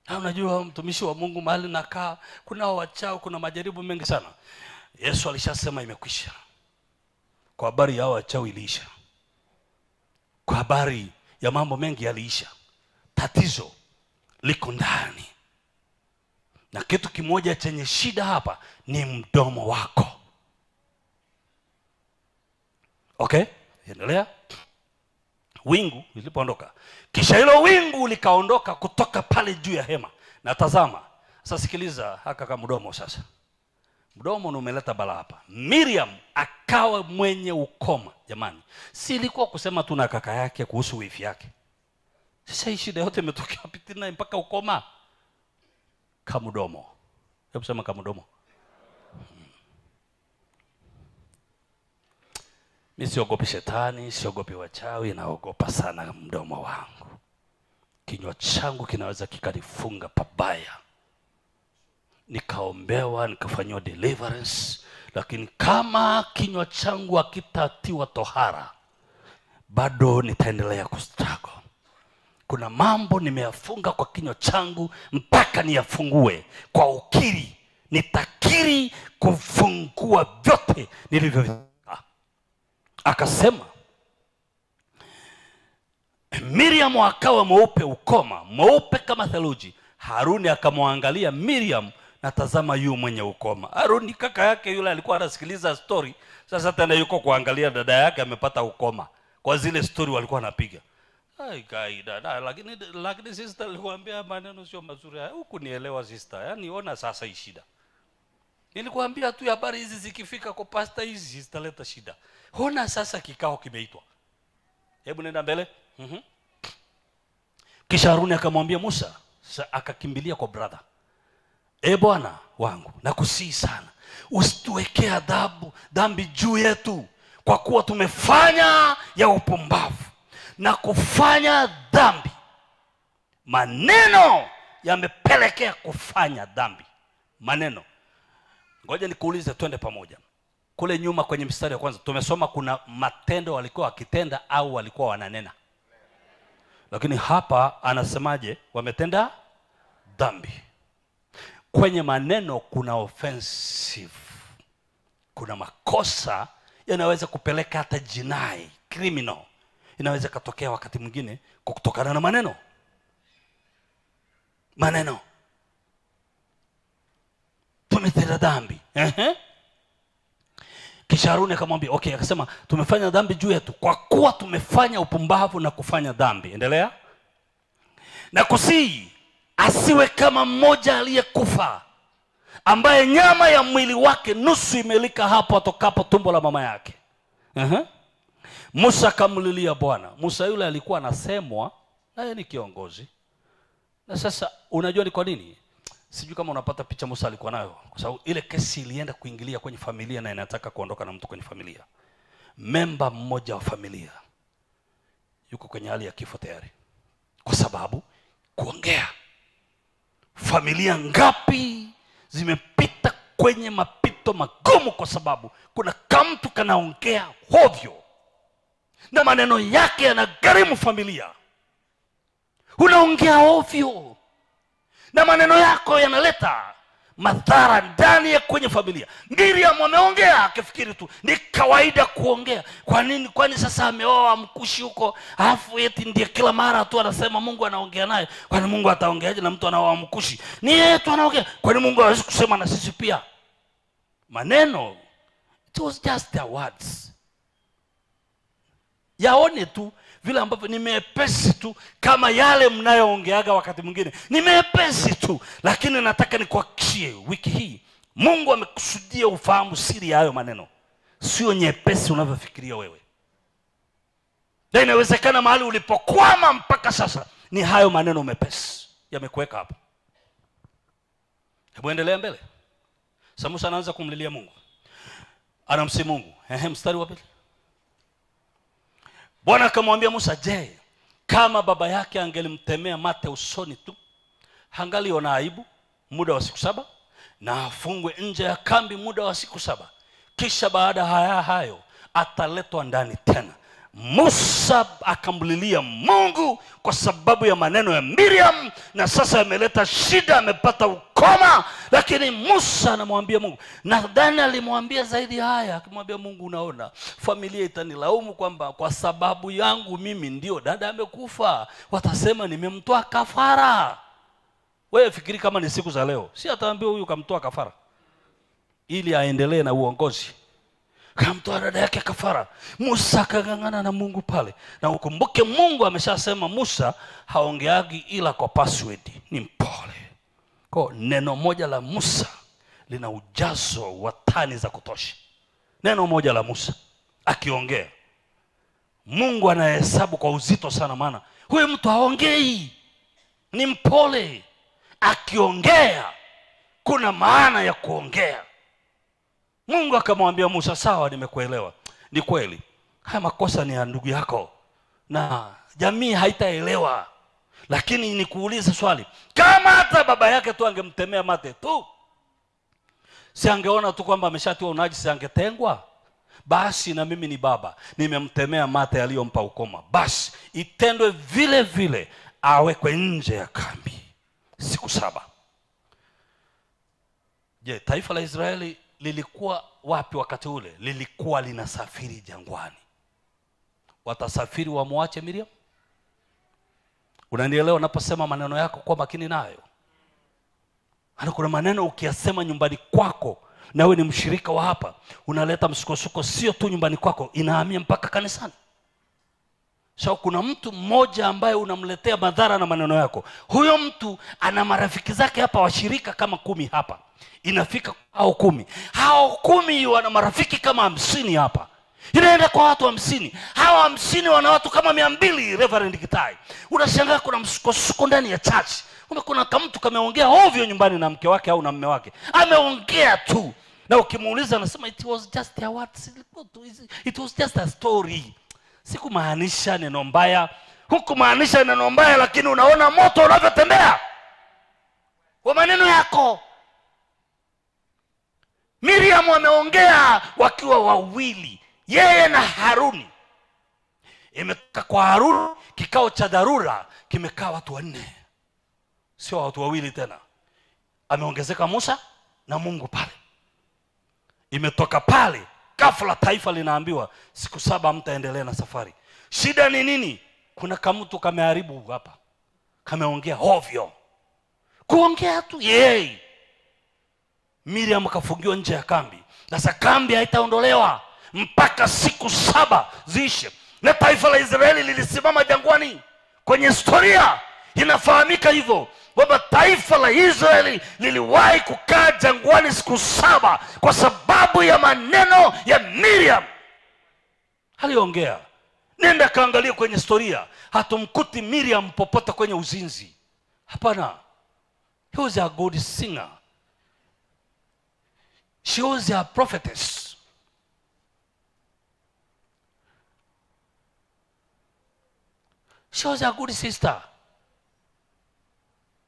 Unajua mtumishi wa Mungu, mahali nakaa kuna wachawi, kuna majaribu mengi sana. Yesu alishasema imekwisha. Kwa habari ya wachawi iliisha. Kwa habari ya mambo mengi yaliisha. Tatizo liko ndani. Na kitu kimoja chenye shida hapa ni mdomo wako. Okay? Endelea. Wingu lilipoondoka, kisha hilo wingu likaondoka kutoka pale juu ya hema. Na tazama, sasa sikiliza haka kama mdomo sasa. Mdomo umeleta balaa hapa. Miriam akawa mwenye ukoma. Jamani, si ilikuwa kusema tu na kaka yake kuhusu wifi yake? Sasa hii shida yote imetokea pitina mpaka ukoma. Kama mdomo. Hebu sema kama mdomo. Mimi siogopi shetani, siogopi wachawi, naogopa sana mdomo wangu. Kinywa changu kinaweza kikanifunga pabaya. Nikaombewa, nikafanywa deliverance, lakini kama kinywa changu hakitatiwa tohara, bado nitaendelea kustruggle. Kuna mambo nimeyafunga kwa kinywa changu mpaka niyafungue kwa ukiri. Nitakiri kufungua vyote nilivyo. Akasema Miriam akawa mweupe ukoma, mweupe kama theluji. Haruni akamwangalia Miriam, na tazama yu mwenye ukoma. Haruni kaka yake yule alikuwa anasikiliza story, sasa tena yuko kuangalia dada yake amepata ukoma kwa zile story walikuwa wanapiga. Kaida, lakini sister alikuambia maneno sio mazuri. Huku nielewa sister. Yaani ona sasa hii shida. Nilikuambia tu habari hizi zikifika kwa pastor hizi zitaleta shida. Ona sasa kikao kimeitwa. Hebu nenda mbele. Kisha Haruni akamwambia Musa, akakimbilia kwa brother. Bwana wangu, nakusihi sana, usituwekee dhambi juu yetu, kwa kuwa tumefanya ya upumbavu na kufanya dhambi. Maneno yamepelekea kufanya dhambi. Maneno. Ngoja nikuulize, twende pamoja. Kule nyuma kwenye mstari wa kwanza tumesoma kuna matendo walikuwa wakitenda au walikuwa wananena. Lakini hapa anasemaje? Wametenda dhambi. Kwenye maneno kuna offensive. Kuna makosa yanaweza kupeleka hata jinai, criminal. inaweza katokea wakati mwingine kwa kutokana na maneno. Tumetenda dhambi. Kisha Haruni akamwambia, okay, akasema tumefanya dhambi juu yetu kwa kuwa tumefanya upumbavu na kufanya dhambi. Endelea. Na kusii asiwe kama mmoja aliyekufa, ambaye nyama ya mwili wake nusu imelika hapo atokapo tumbo la mama yake. Musa akamlilia Bwana. Musa yule alikuwa anasemwa naye ni kiongozi. Na sasa unajua ni kwa nini? Sijui kama unapata picha Musa alikuwa nayo. Kwa sababu ile kesi ilienda kuingilia kwenye familia na inataka kuondoka na mtu kwenye familia. Memba mmoja wa familia yuko kwenye hali ya kifo tayari. Kwa sababu kuongea. Familia ngapi zimepita kwenye mapito magumu kwa sababu kuna kamtu kanaongea hovyo. Na maneno yake yanagharimu familia. Unaongea ovyo. Na maneno yako yanaleta madhara ndani ya kwenye familia. Miriam ameongea akifikiri tu ni kawaida kuongea. Kwa nini? Kwani sasa ameoa mkushi huko, alafu eti ndiye kila mara tu anasema Mungu anaongea naye. Kwani Mungu ataongeaje na mtu anaoa mkushi? Ni yeye tu anaongea. Kwani Mungu hawezi kusema na sisi pia? Maneno, it was just their words. Yaone tu vile ambavyo ni mepesi tu kama yale mnayoongeaga wakati mwingine. Ni mepesi tu, lakini nataka nikuhakikishie wiki hii Mungu amekusudia ufahamu siri ya hayo maneno. Sio nyepesi unavyofikiria wewe. Na inawezekana mahali ulipokwama mpaka sasa ni hayo maneno mepesi yamekuweka hapo. Hebu endelea mbele. Musa anaanza kumlilia Mungu. Anamsihi Mungu. Mstari wa pili. Bwana akamwambia Musa, je, kama baba yake angelimtemea mate usoni tu, hangaliona aibu muda wa siku 7? Na afungwe nje ya kambi muda wa siku 7. Kisha baada hayo ataletwa ndani tena. Musa akamlilia Mungu kwa sababu ya maneno ya Miriam, na sasa ameleta shida, amepata ukoma. Lakini Musa anamwambia Mungu, nadhani alimwambia zaidi haya, akimwambia Mungu, unaona familia itanilaumu kwamba kwa sababu yangu mimi ndio dada amekufa, watasema nimemtoa kafara. Wewe fikiri kama ni siku za leo, si ataambia huyu kamtoa kafara ili aendelee na uongozi, kamtoa dada yake kafara. Musa kagangana na Mungu pale. Na ukumbuke Mungu ameshasema Musa haongeagi ila kwa password, ni mpole. Kwa neno moja la Musa lina ujazo wa tani za kutosha. Neno moja la Musa akiongea, Mungu anahesabu kwa uzito sana, maana huyu mtu haongei, ni mpole. Akiongea kuna maana ya kuongea. Mungu akamwambia Musa, sawa, nimekuelewa. Ni kweli haya makosa ni ya ndugu yako na jamii haitaelewa, lakini nikuulize swali, kama hata baba yake tu angemtemea mate tu, si angeona tu kwamba ameshatiwa unajisi, angetengwa? Basi na mimi ni baba, nimemtemea mate aliyompa ukoma, basi itendwe vile vile, awekwe nje ya kambi siku 7. Je, taifa la Israeli lilikuwa wapi wakati ule? Lilikuwa linasafiri jangwani. Watasafiri wamwache Miriam? Unanielewa naposema maneno yako kwa makini nayo? Kuna maneno ukiyasema nyumbani kwako, nawe ni mshirika wa hapa, unaleta msukosuko sio tu nyumbani kwako, inahamia mpaka kanisani. Kuna mtu mmoja ambaye unamletea madhara na maneno yako. Huyo mtu ana marafiki zake hapa, washirika kama 10 hapa. Inafika hao 10. Hao 10 wana marafiki kama 50 hapa. Inaenda kwa watu 50. Hao 50 wana watu kama 200, Reverend Kitai. Unashangaa kuna msukosuko ndani ya church. Kuna mtu kameongea ovyo nyumbani na mke wake au na mume wake. Ameongea tu. Na ukimuuliza anasema it was just a what? It was just a story. Sikumaanisha neno mbaya, hukumaanisha neno mbaya, lakini unaona moto unavyotembea kwa maneno yako. Miriam ameongea wakiwa wawili, yeye na Haruni. Imetoka kwa Haruni, kikao cha dharura kimekaa watu 4, sio watu wawili tena. Ameongezeka Musa na Mungu pale. Imetoka pale, ghafla taifa linaambiwa siku 7 mtaendelea na safari. Shida ni nini? Kuna kamtu kameharibu hapa, kameongea ovyo, kuongea tu yeye. Miriam akafungiwa nje ya kambi. Sasa kambi haitaondolewa mpaka siku 7 ziishe. Na taifa la Israeli lilisimama jangwani. Kwenye historia inafahamika hivyo, kwamba taifa la Israeli liliwahi kukaa jangwani siku 7 kwa sababu ya maneno ya Miriam. Aliongea. Nenda kaangalia kwenye historia, hatumkuti Miriam popote kwenye uzinzi. Hapana. He was a good singer. She was a prophetess. She was a good sister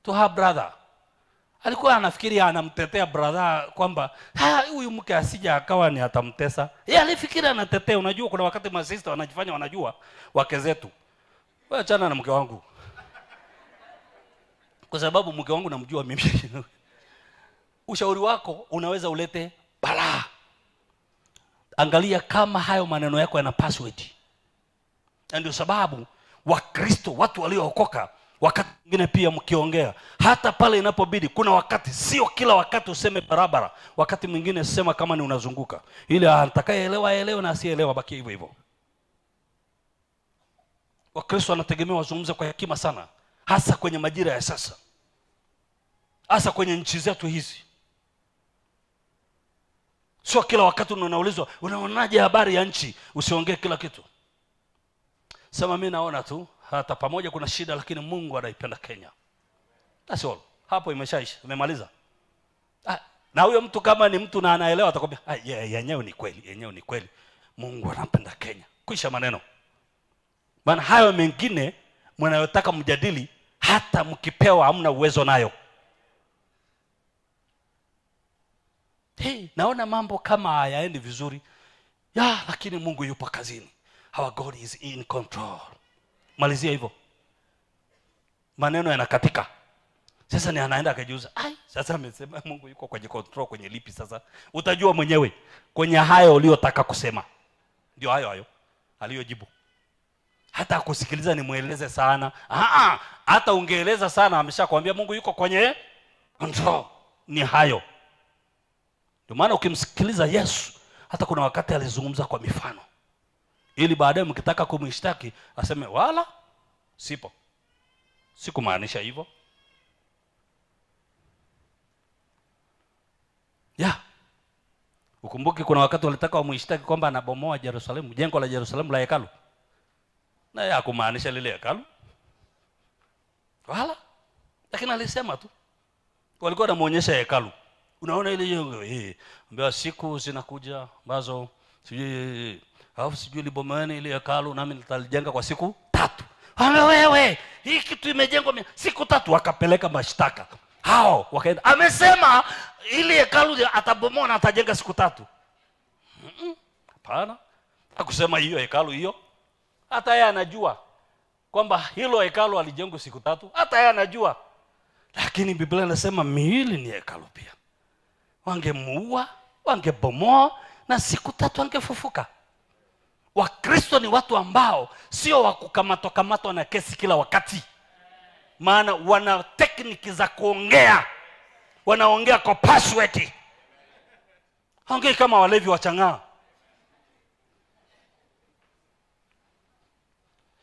to her brother. Alikuwa anafikiria anamtetea brother kwamba huyu mke asija akawa ni atamtesa. Yeye alifikiria anatetea. Unajua kuna wakati masista wanajifanya wanajua wake zetu. Wewe achana na mke wangu, kwa sababu mke wangu namjua mimi. Ushauri wako unaweza ulete balaa. Angalia kama hayo maneno yako yana password. Ndio sababu Wakristo, watu waliookoka, wakati mwingine pia mkiongea, hata pale inapobidi, kuna wakati, sio kila wakati useme barabara. Wakati mwingine sema kama ni unazunguka, ili atakayeelewa aelewe na asielewa baki hivyo hivyo. Wakristo wanategemea wazungumze kwa hekima sana, hasa kwenye majira ya sasa, hasa kwenye nchi zetu hizi. Sio kila wakati unaulizwa unaonaje habari ya nchi, usiongee kila kitu. Sema mimi naona tu hata pamoja kuna shida, lakini Mungu anaipenda Kenya. That's all. Hapo imeshaisha, umemaliza. Na huyo mtu kama ni mtu na anaelewa atakwambia yenyewe ni kweli, yenyewe ni kweli, Mungu anapenda Kenya. Kuisha maneno. Maana hayo mengine mnayotaka mjadili, hata mkipewa hamna uwezo nayo. Naona mambo kama hayaendi vizuri. Lakini Mungu yupo kazini. Our God is in control. Malizia hivyo. Maneno yanakatika. Sasa ni anaenda akajiuza. Sasa amesema Mungu yuko kwenye control kwenye lipi sasa? Utajua mwenyewe kwenye hayo uliyotaka kusema. Ndio hayo aliyojibu. Hata kusikiliza ni mueleze sana. Hata ungeeleza sana ameshakwambia Mungu yuko kwenye control. Ni hayo. Ndio maana ukimsikiliza Yesu, hata kuna wakati alizungumza kwa mifano, ili baadaye mkitaka kumshtaki aseme wala sipo, sikumaanisha hivyo. Ukumbuki kuna wakati walitaka wamshtaki kwamba anabomoa Yerusalemu, jengo la Yerusalemu la hekalu, na yeye hakumaanisha lile hekalu wala, lakini alisema tu walikuwa wanamuonyesha hekalu. Unaona ile jengo ambayo siku zinakuja ambazo sijui libomoeni ile hekalu, nami nitalijenga kwa siku 3. Wewe hii kitu imejengwa siku 3. Wakapeleka mashtaka hao, wakaenda amesema ile hekalu atabomoa na atajenga siku 3. Hapana, hakusema hiyo hekalu hiyo. Hata yeye anajua kwamba hilo hekalu alijengwa siku 3, hata yeye anajua. Lakini Biblia inasema miili ni hekalu pia. Wangemuua, wangebomoa, na siku 3 wangefufuka. Wakristo ni watu ambao sio wakukamatwa na kesi kila wakati. Maana wana tekniki za kuongea. Wanaongea kwa password. Haongei kama walevi wachang'aa.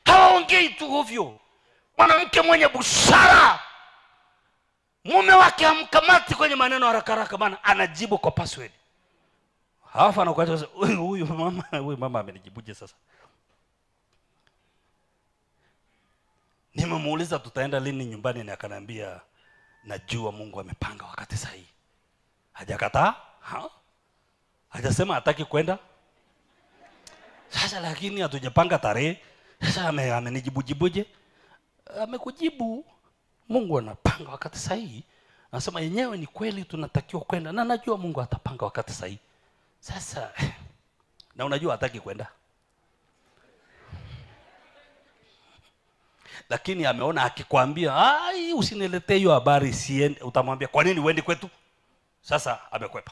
Hawaongei tu ovyo. Mwanamke mwenye busara, mume wake amkamati kwenye maneno haraka maana anajibu kwa password. Hafa anakuacha huyu mama amenijibuje sasa? Nimemuuliza tutaenda lini nyumbani, na akaniambia najua Mungu amepanga wakati sahihi. Hajakataa? Hajasema hataki kwenda. Sasa lakini hatujapanga tarehe. Sasa amenijibuje? Amekujibu. Mungu anapanga wakati sahihi. Anasema yenyewe ni kweli tunatakiwa kwenda, na najua Mungu atapanga wakati sahihi. Sasa na unajua hataki kwenda, lakini ameona akikwambia usiniletee hiyo habari siende, utamwambia kwa nini uende kwetu? Sasa amekwepa.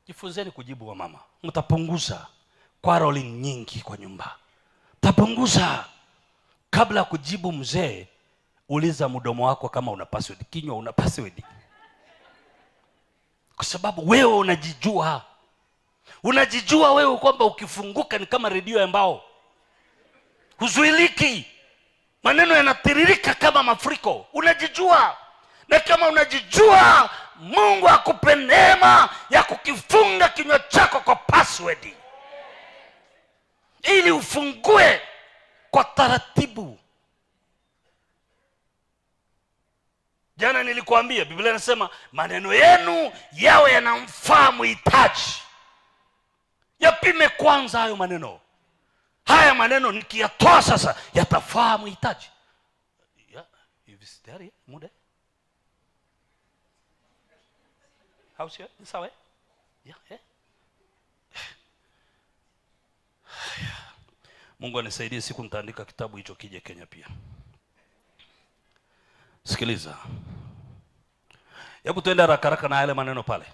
Jifunzeni kujibu wa mama, mtapunguza quarreling nyingi kwa nyumba. tapunguza. Kabla ya kujibu mzee, uliza mdomo wako kama una password, kinywa una password. Kwa sababu wewe unajijua. Unajijua wewe kwamba ukifunguka ni kama redio ambao huzuiliki. Maneno yanatiririka kama mafuriko. Unajijua. Na kama unajijua, Mungu akupe neema ya kukifunga kinywa chako kwa password, ili ufungue kwa taratibu. Jana nilikuambia Biblia inasema maneno yenu yawe yanamfaa mhitaji. Yapime kwanza hayo maneno. Haya maneno nikiyatoa sasa yatafaa mhitaji. Hivi tayari muda? How's it? Is that yeah. Mungu anisaidie siku nitaandika kitabu hicho kije Kenya pia. Sikiliza. Hebu tuende haraka na yale maneno pale.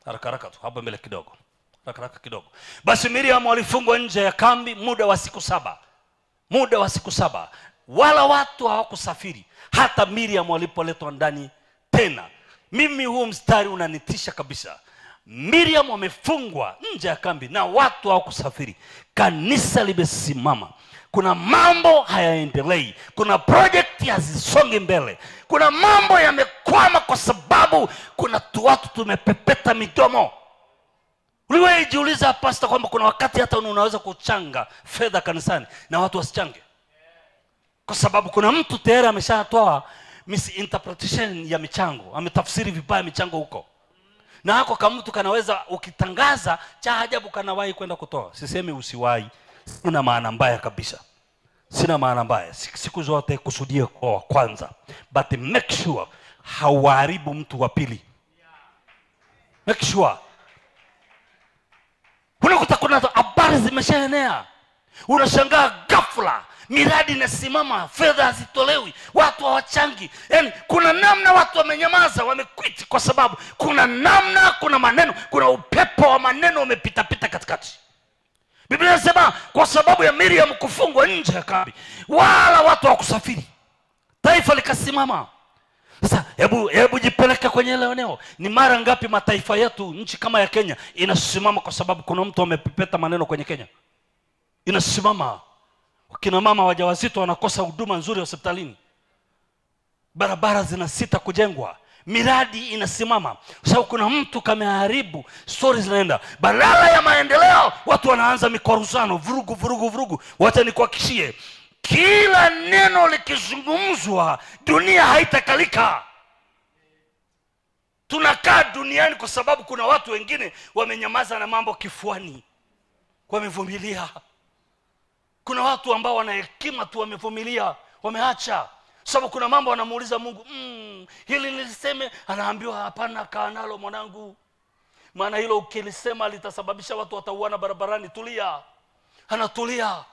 Haraka tu, hapa mbele kidogo. Haraka kidogo. Basi Miriam alifungwa nje ya kambi muda wa siku 7. Muda wa siku 7. Wala watu hawakusafiri hata Miriam alipoletwa ndani tena. Mimi huu mstari unanitisha kabisa. Miriam amefungwa nje ya kambi na watu hawakusafiri. Kanisa limesimama. Kuna mambo hayaendelei. Kuna project hazisongi mbele. Kuna mambo yamekwama kwa sababu kuna watu tumepepeta midomo. Uliwahi jiuliza pastor kwamba kuna wakati hata unaweza kuchanga fedha kanisani na watu wasichange? Kwa sababu kuna mtu tayari ameshatoa misinterpretation ya michango. Ametafsiri vibaya michango huko. Na hako kama mtu kanaweza ukitangaza cha ajabu kanawahi kwenda kutoa. Sisemi usiwahi. Sina maana mbaya kabisa. Sina maana mbaya. Siku zote kusudie kwa kwanza. But make sure hauharibu mtu wa pili. Make sure. Unakuta kuna habari zimeshaenea. Unashangaa ghafla miradi inasimama, fedha hazitolewi, watu hawachangi. Yaani kuna namna watu wamenyamaza, wamequit kwa sababu kuna namna, kuna maneno, kuna upepo wa maneno umepita katikati. Biblia inasema kwa sababu ya Miriam kufungwa nje ya kambi, wala watu hawakusafiri. Taifa likasimama. Sasa hebu jipeleke kwenye ile eneo. Ni mara ngapi mataifa yetu, nchi kama ya Kenya inasimama kwa sababu kuna mtu amepepeta maneno kwenye Kenya? Inasimama. Wakina mama wajawazito wanakosa huduma nzuri hospitalini. Barabara zinasita kujengwa. Miradi inasimama. Sababu kuna mtu kameharibu, stories zinaenda. Badala ya maendeleo, watu wanaanza mikoruzano, vurugu. Wacha nikuhakishie, kila neno likizungumzwa, dunia haitakalika. Tunakaa duniani kwa sababu kuna watu wengine wamenyamaza na mambo kifuani. Wamevumilia. Kuna watu ambao wana hekima tu, wamevumilia, wameacha. Sababu kuna mambo wanamuuliza Mungu, hili niliseme, anaambiwa hapana, kaa nalo mwanangu. Maana hilo ukilisema litasababisha watu watauana barabarani, tulia. Anatulia.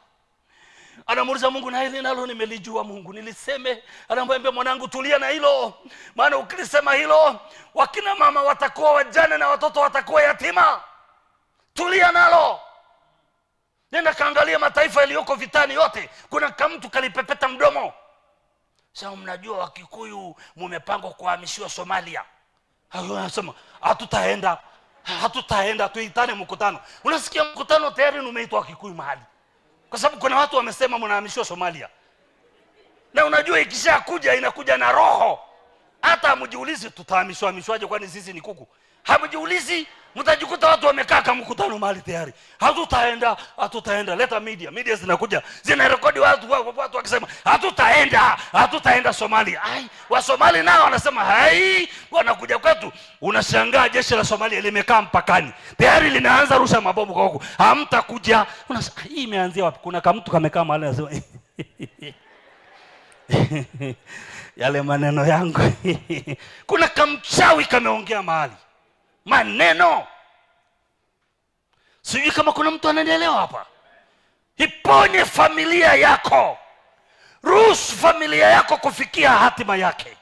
Anamuuliza Mungu, na hili nalo nimelijua Mungu, niliseme. Anamwambia mwanangu, tulia na hilo. Maana ukilisema hilo, wakina mama watakuwa wajane na watoto watakuwa yatima. Tulia nalo. Nenda kaangalia mataifa yaliyoko vitani yote, kuna mtu kalipepeta mdomo. Sasa mnajua Wakikuyu mmepangwa kuhamishiwa Somalia. Anasema hatutaenda tuitane mkutano. Unasikia mkutano tayari umeitwa Wakikuyu mahali. Kwa sababu kuna watu wamesema mnahamishiwa Somalia. Na unajua ikishakuja inakuja na roho. Hata mjiulize tutahamishwaje kwani sisi ni kuku. Hamjiulizi, mtajikuta watu wamekaa kama mkutano mahali tayari. Hatutaenda. Leta media zinakuja, zinarekodi watu wakisema hatutaenda Somalia. Wa Somali nao wanasema wanakuja kwetu. Unashangaa jeshi la Somalia limekaa mpakani. Tayari linaanza rusha mabomu kwa huko. Hamtakuja. Hii imeanzia wapi? Kuna kama mtu kamekaa mahali anasema yale maneno yangu. Kuna kamchawi kameongea mahali. Maneno. Sijui kama kuna mtu anaelewa hapa. Iponye familia yako. Ruhusu familia yako kufikia hatima yake.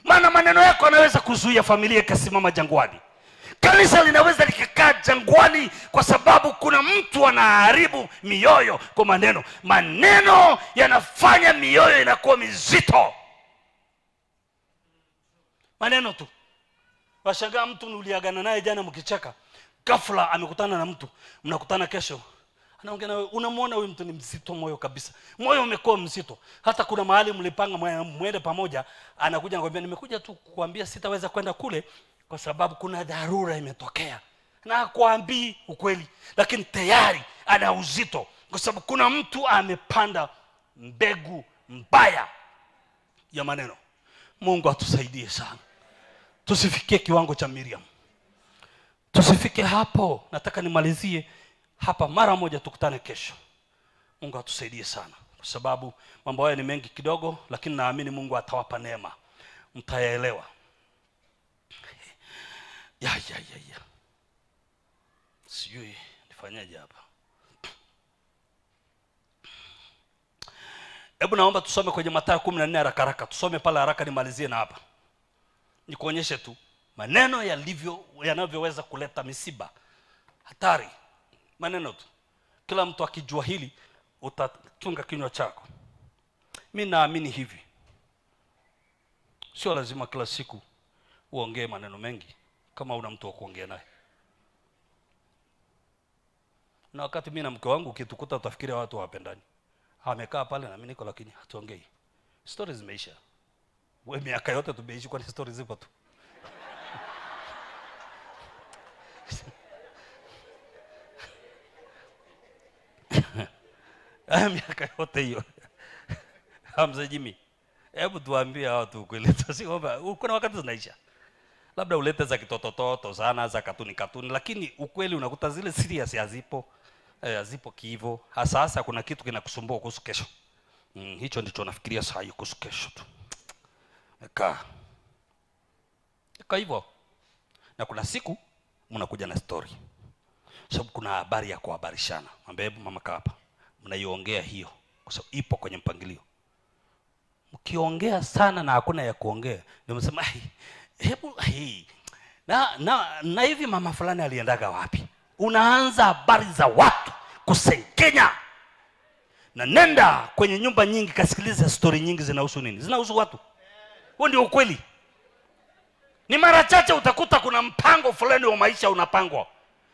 Maana maneno yako yanaweza kuzuia familia ikasimama jangwani. Kanisa linaweza likakaa jangwani kwa sababu kuna mtu anaharibu mioyo kwa maneno. Maneno yanafanya mioyo inakuwa mizito. Maneno tu. Washangaa mtu uliagana naye jana mkicheka, ghafla amekutana na mtu, mnakutana kesho, anaongea nawe, unamwona huyu mtu ni mzito moyo kabisa. Moyo umekuwa mzito. Hata kuna mahali mlipanga mwende pamoja, anakuja anakuambia nimekuja tu kukuambia sitaweza kwenda kule kwa sababu kuna dharura imetokea. Na kuambii ukweli, lakini tayari ana uzito kwa sababu kuna mtu amepanda mbegu mbaya ya maneno. Mungu atusaidie sana. Tusifikie kiwango cha Miriam. Tusifike hapo. Nataka nimalizie hapa mara moja, tukutane kesho. Mungu atusaidie sana kwa sababu mambo haya ni mengi kidogo, lakini naamini Mungu atawapa neema, mtayaelewa. Ya. Sijui nifanyaje hapa. Hebu naomba tusome kwenye Mathayo 14 haraka. Tusome pale haraka nimalizie na hapa. Nikuonyeshe tu maneno yanavyoweza kuleta misiba, hatari. Maneno tu. Kila mtu akijua hili utatunga kinywa chako. Mimi naamini hivi. Sio lazima kila siku uongee maneno mengi kama una mtu wa kuongea naye. Na wakati mimi na mke wangu ukitukuta utafikiria watu hawapendani. Amekaa pale na mimi niko lakini hatuongei. Stories zimeisha. Wewe miaka yote tumeishi kwa stories zipo tu. Miaka yote hiyo. Hamza Jimmy. Hebu tuambie watu kweli. Tusiomba. Kuna wakati zinaisha. Labda ulete za kitototo sana, za katuni, lakini ukweli unakuta zile serious hazipo kiivo. Hasa kuna kitu kinakusumbua kuhusu kesho. Hicho ndicho nafikiria saa hii kuhusu kesho tu. Eka hivyo. Na kuna siku mnakuja na story. Sababu kuna habari ya kuhabarishana. Mwambie mama hapa. Mnaiongea hiyo kwa sababu ipo kwenye mpangilio. Mkiongea sana na hakuna ya kuongea, ndio msema na hivi mama fulani aliendaga wapi? Unaanza habari za watu kusengenya. Na nenda kwenye nyumba nyingi kasikiliza story nyingi zinahusu nini? Zinahusu watu. Huo ndio ukweli. Ni mara chache utakuta kuna mpango fulani wa maisha unapangwa.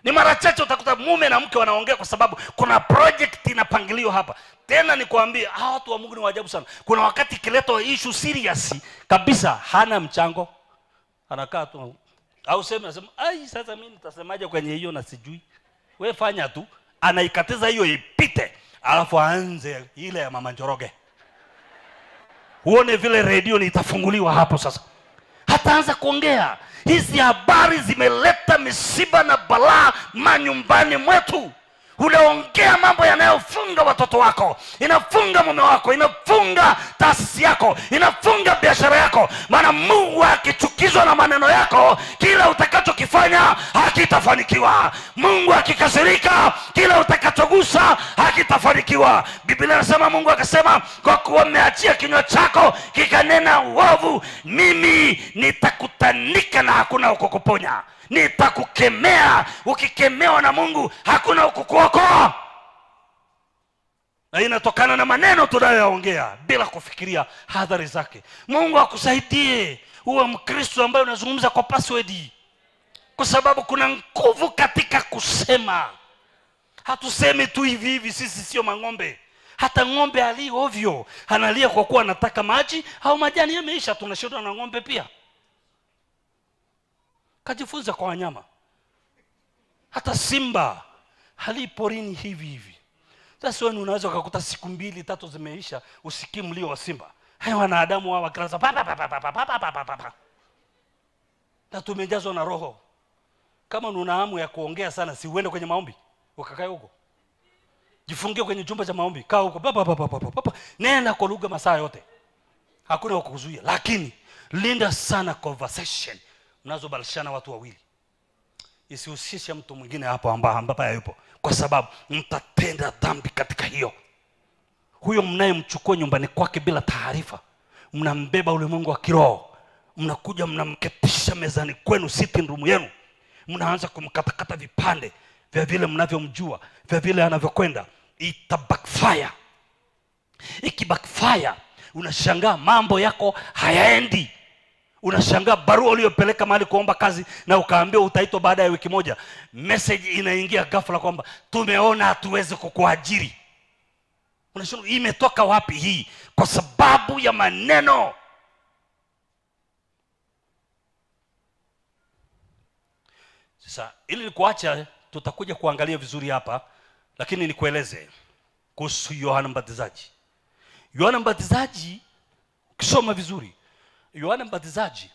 Ni mara chache utakuta mume na mke wanaongea kwa sababu kuna project inapangiliwa hapa. Tena nikwambie hawa watu wa Mungu ni waajabu sana. Kuna wakati kileto issue serious kabisa hana mchango. Anakaa tu au sema sasa mimi nitasemaje kwenye hiyo na sijui. Wewe fanya tu, anaikatiza hiyo ipite, alafu aanze ile ya mama Njoroge. Uone vile radio itafunguliwa hapo sasa. Hataanza kuongea. Hizi habari zimeleta misiba na balaa manyumbani mwetu. Unaongea mambo yanayofunga watoto wako, inafunga mume wako, inafunga taasisi yako, inafunga biashara yako. Maana Mungu akichukizwa na maneno yako, kila utakachokifanya hakitafanikiwa. Mungu akikasirika, kila utakachogusa hakitafanikiwa. Biblia inasema, Mungu akasema, kwa kuwa umeachia kinywa chako kikanena uovu, mimi nitakutanika na hakuna ukukuponya. Nitakukemea, ukikemewa na Mungu hakuna ukukuokoa. Na inatokana na maneno tunayoongea bila kufikiria hadhari zake. Mungu akusaidie uwe Mkristo ambaye unazungumza kwa password. Kwa sababu kuna nguvu katika kusema. Hatusemi tu hivi hivi, sisi sio mang'ombe. Hata ng'ombe ali ovyo analia kwa kuwa anataka maji au majani yameisha, tunashinda na ng'ombe pia. Kajifunza kwa wanyama. Hata simba hali porini hivi hivi. Sasa wewe unaweza kukuta siku 2-3 zimeisha usikii mlio wa simba. Hayo wanadamu wao wakianza pa. Na tumejazwa na roho. Kama una hamu ya kuongea sana, si uende kwenye maombi ukakae huko. Jifungie kwenye chumba cha maombi, kaa huko. Nenda kwa lugha masaa yote. Hakuna kukuzuia, lakini linda sana conversation mnazobalishana watu wawili. Isihusishe mtu mwingine hapo ambapo hayupo, kwa sababu mtatenda dhambi katika hiyo. Huyo mnayemchukua nyumbani kwake bila taarifa, mnambeba ulimwengu wa kiroho, mnakuja mnamketisha mezani kwenu, sitting room yenu, mnaanza kumkatakata vipande vya vile mnavyomjua, vya vile anavyokwenda, itabackfire. Ikibackfire, unashangaa mambo yako hayaendi. Unashangaa barua uliyopeleka mahali kuomba kazi na ukaambiwa utaitwa baada ya wiki moja, message inaingia ghafla kwamba tumeona hatuwezi kukuajiri. Unashangaa imetoka wapi hii? Kwa sababu ya maneno. Sasa ili nikuacha, tutakuja kuangalia vizuri hapa, lakini nikueleze kuhusu Yohana Mbatizaji. Yohana Mbatizaji, ukisoma vizuri, Yohana Mbatizaji,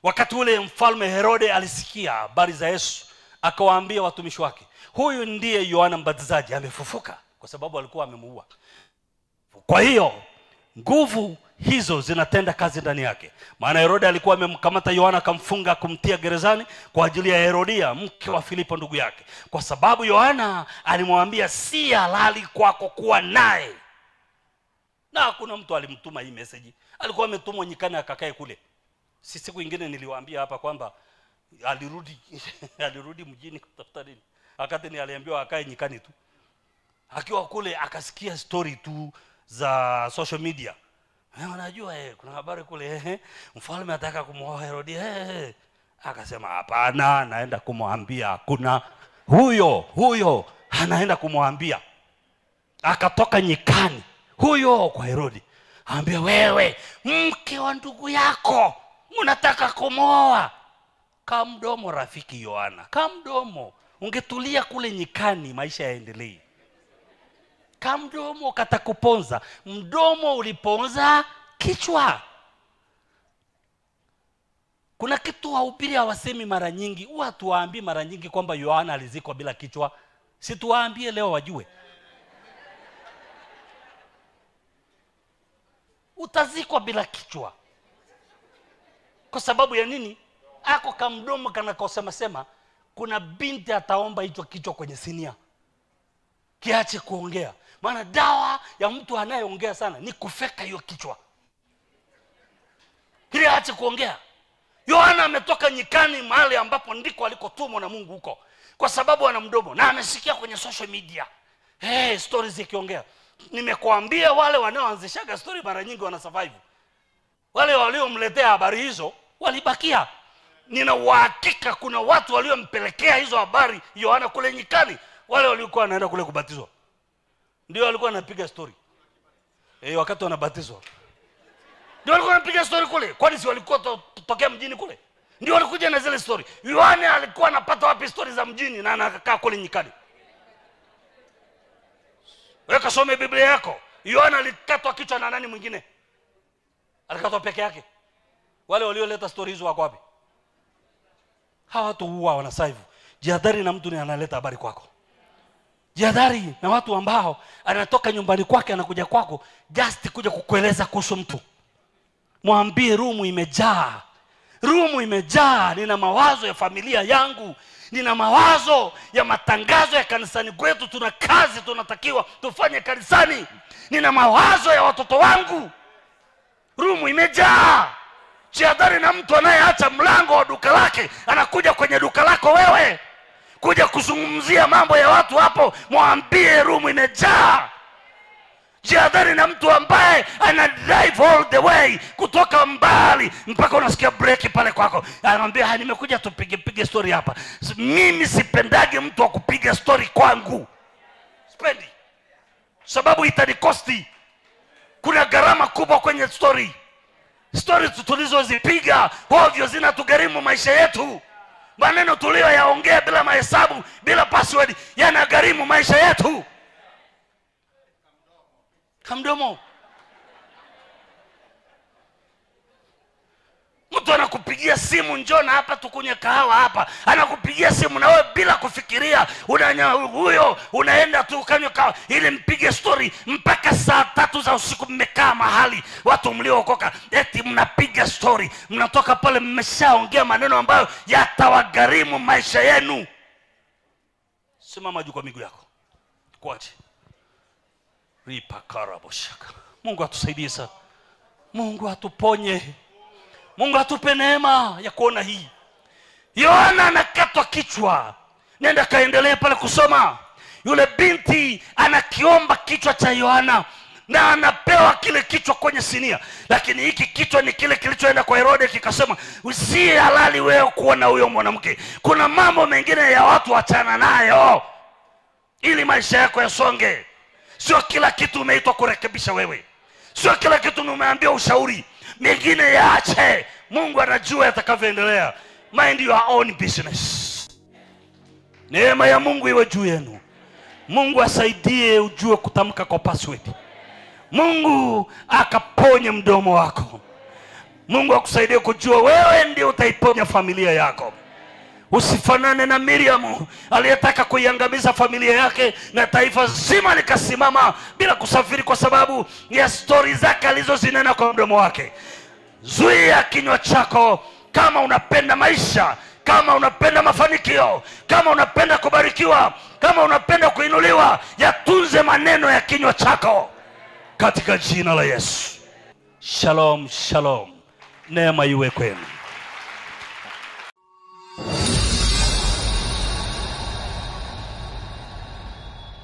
wakati ule mfalme Herode alisikia habari za Yesu, akawaambia watumishi wake, huyu ndiye Yohana Mbatizaji, amefufuka, kwa sababu alikuwa amemuua. Kwa hiyo nguvu hizo zinatenda kazi ndani yake. Maana Herode alikuwa amemkamata Yohana, akamfunga, kumtia gerezani kwa ajili ya Herodia, mke wa Filipo ndugu yake, kwa sababu Yohana alimwambia si halali kwako kuwa naye. Na hakuna mtu alimtuma hii message, alikuwa ametumwa nyikani akakae kule. Siku nyingine niliwaambia hapa kwamba alirudi mjini kutafuta nini, wakati ni aliambiwa akae nyikani tu. Akiwa kule akasikia story tu za social media. Unajua kuna habari kule, mfalme anataka kumuoa Herodia. Akasema hapana, naenda kumwambia kuna huyo anaenda kumwambia. Akatoka nyikani huyo kwa Herodi, ambia wewe mke wa ndugu yako unataka kumuoa. Kamdomo rafiki Yohana, kamdomo. Ungetulia kule nyikani, maisha yaendelee. Kamdomo katakuponza, mdomo uliponza kichwa. Kuna kitu wahubiri hawasemi mara nyingi, huwa tuwaambie mara nyingi kwamba Yohana alizikwa bila kichwa. Si tuwaambie leo wajue. Utazikwa bila kichwa. Kwa sababu ya nini? Ako kamdomo kanakosema sema, kuna binti ataomba hicho kichwa kwenye sinia, kiache kuongea. Maana dawa ya mtu anayeongea sana ni kufeka hiyo kichwa, ili aache kuongea. Yohana ametoka nyikani, mahali ambapo ndiko alikotumwa na Mungu huko, kwa sababu ana mdomo na amesikia kwenye social media stories zikiongea. Nimekuambia wale wanaoanzishaga story mara nyingi wana survive. Wale waliomletea habari hizo walibakia. Nina uhakika kuna watu waliompelekea hizo habari Yohana kule nyikani, wale walikuwa wanaenda kule kubatizwa ndio walikuwa wanapiga story. Wakati wanabatizwa ndio walikuwa wanapiga story kule. Kwani si walikuwa tokea mjini kule? Ndio walikuja na zile story. Yohana alikuwa anapata wapi story za mjini na anakaa kule nyikani? Wewe kasome Biblia yako. Yohana alikatwa kichwa na nani mwingine? Alikatwa peke yake. Wale walioleta story hizo wako wapi? Hawa watu huwa wanasaivu. Jihadhari na mtu ni analeta habari kwako. Jihadhari na watu ambao anatoka nyumbani kwake anakuja kwako just kuja kukueleza kuhusu mtu. Mwambie rumu imejaa. Rumu imejaa. Nina mawazo ya familia yangu. Nina mawazo ya matangazo ya kanisani kwetu. Tuna kazi tunatakiwa tufanye kanisani. Nina mawazo ya watoto wangu. Rumu imejaa. Jihadhari na mtu anayeacha mlango wa duka lake anakuja kwenye duka lako wewe kuja kuzungumzia mambo ya watu hapo. Mwambie rumu imejaa. Jihadhari na mtu ambaye ana drive all the way kutoka mbali mpaka unasikia break pale kwako, anamwambia nimekuja tupige story hapa. Mimi sipendagi mtu wa kupiga story kwangu. Sipendi. Sababu itanikosti. Kuna gharama kubwa kwenye story. Stories tulizozipiga ovyo zinatugharimu maisha yetu. Maneno tuliyoyaongea bila mahesabu, bila password, yanagharimu maisha yetu. Kamdomo. Mtu anakupigia simu, njoo hapa tukunywe kahawa hapa. Anakupigia simu na wewe bila kufikiria, huyo unaenda tu ukanywe kahawa ili mpige story mpaka saa 3 za usiku mmekaa mahali watu mliookoka. Eti mnapiga story, mnatoka pale mmeshaongea maneno ambayo yatawagharimu maisha yenu. Simama juu kwa miguu yako. Kuache. Ripa karaboshaka. Mungu atusaidie sana. Mungu atuponye. Mungu atupe neema ya kuona hii. Yohana anakatwa kichwa. Nenda kaendelee pale kusoma. Yule binti anakiomba kichwa cha Yohana na anapewa kile kichwa kwenye sinia. Lakini hiki kichwa ni kile kilichoenda kwa Herode kikasema, si halali wewe kuwa na huyo mwanamke. Kuna mambo mengine ya watu wachana nayo ili maisha yako yasonge. Sio kila kitu umeitwa kurekebisha wewe. Sio kila kitu umeambiwa ushauri. Mengine yaache. Mungu anajua yatakavyoendelea. Mind your own business. Neema ya Mungu iwe juu yenu. Mungu asaidie ujue kutamka kwa password. Mungu akaponye mdomo wako. Mungu akusaidie kujua wewe ndiye utaiponya familia yako. Usifanane na Miriam aliyetaka kuiangamiza familia yake na taifa zima likasimama bila kusafiri kwa sababu ya stori zake alizozinena kwa mdomo wake. Zuia kinywa chako kama unapenda maisha, kama unapenda mafanikio, kama unapenda kubarikiwa, kama unapenda kuinuliwa. Yatunze maneno ya kinywa chako katika jina la Yesu. Shalom, shalom. Neema iwe kwenu.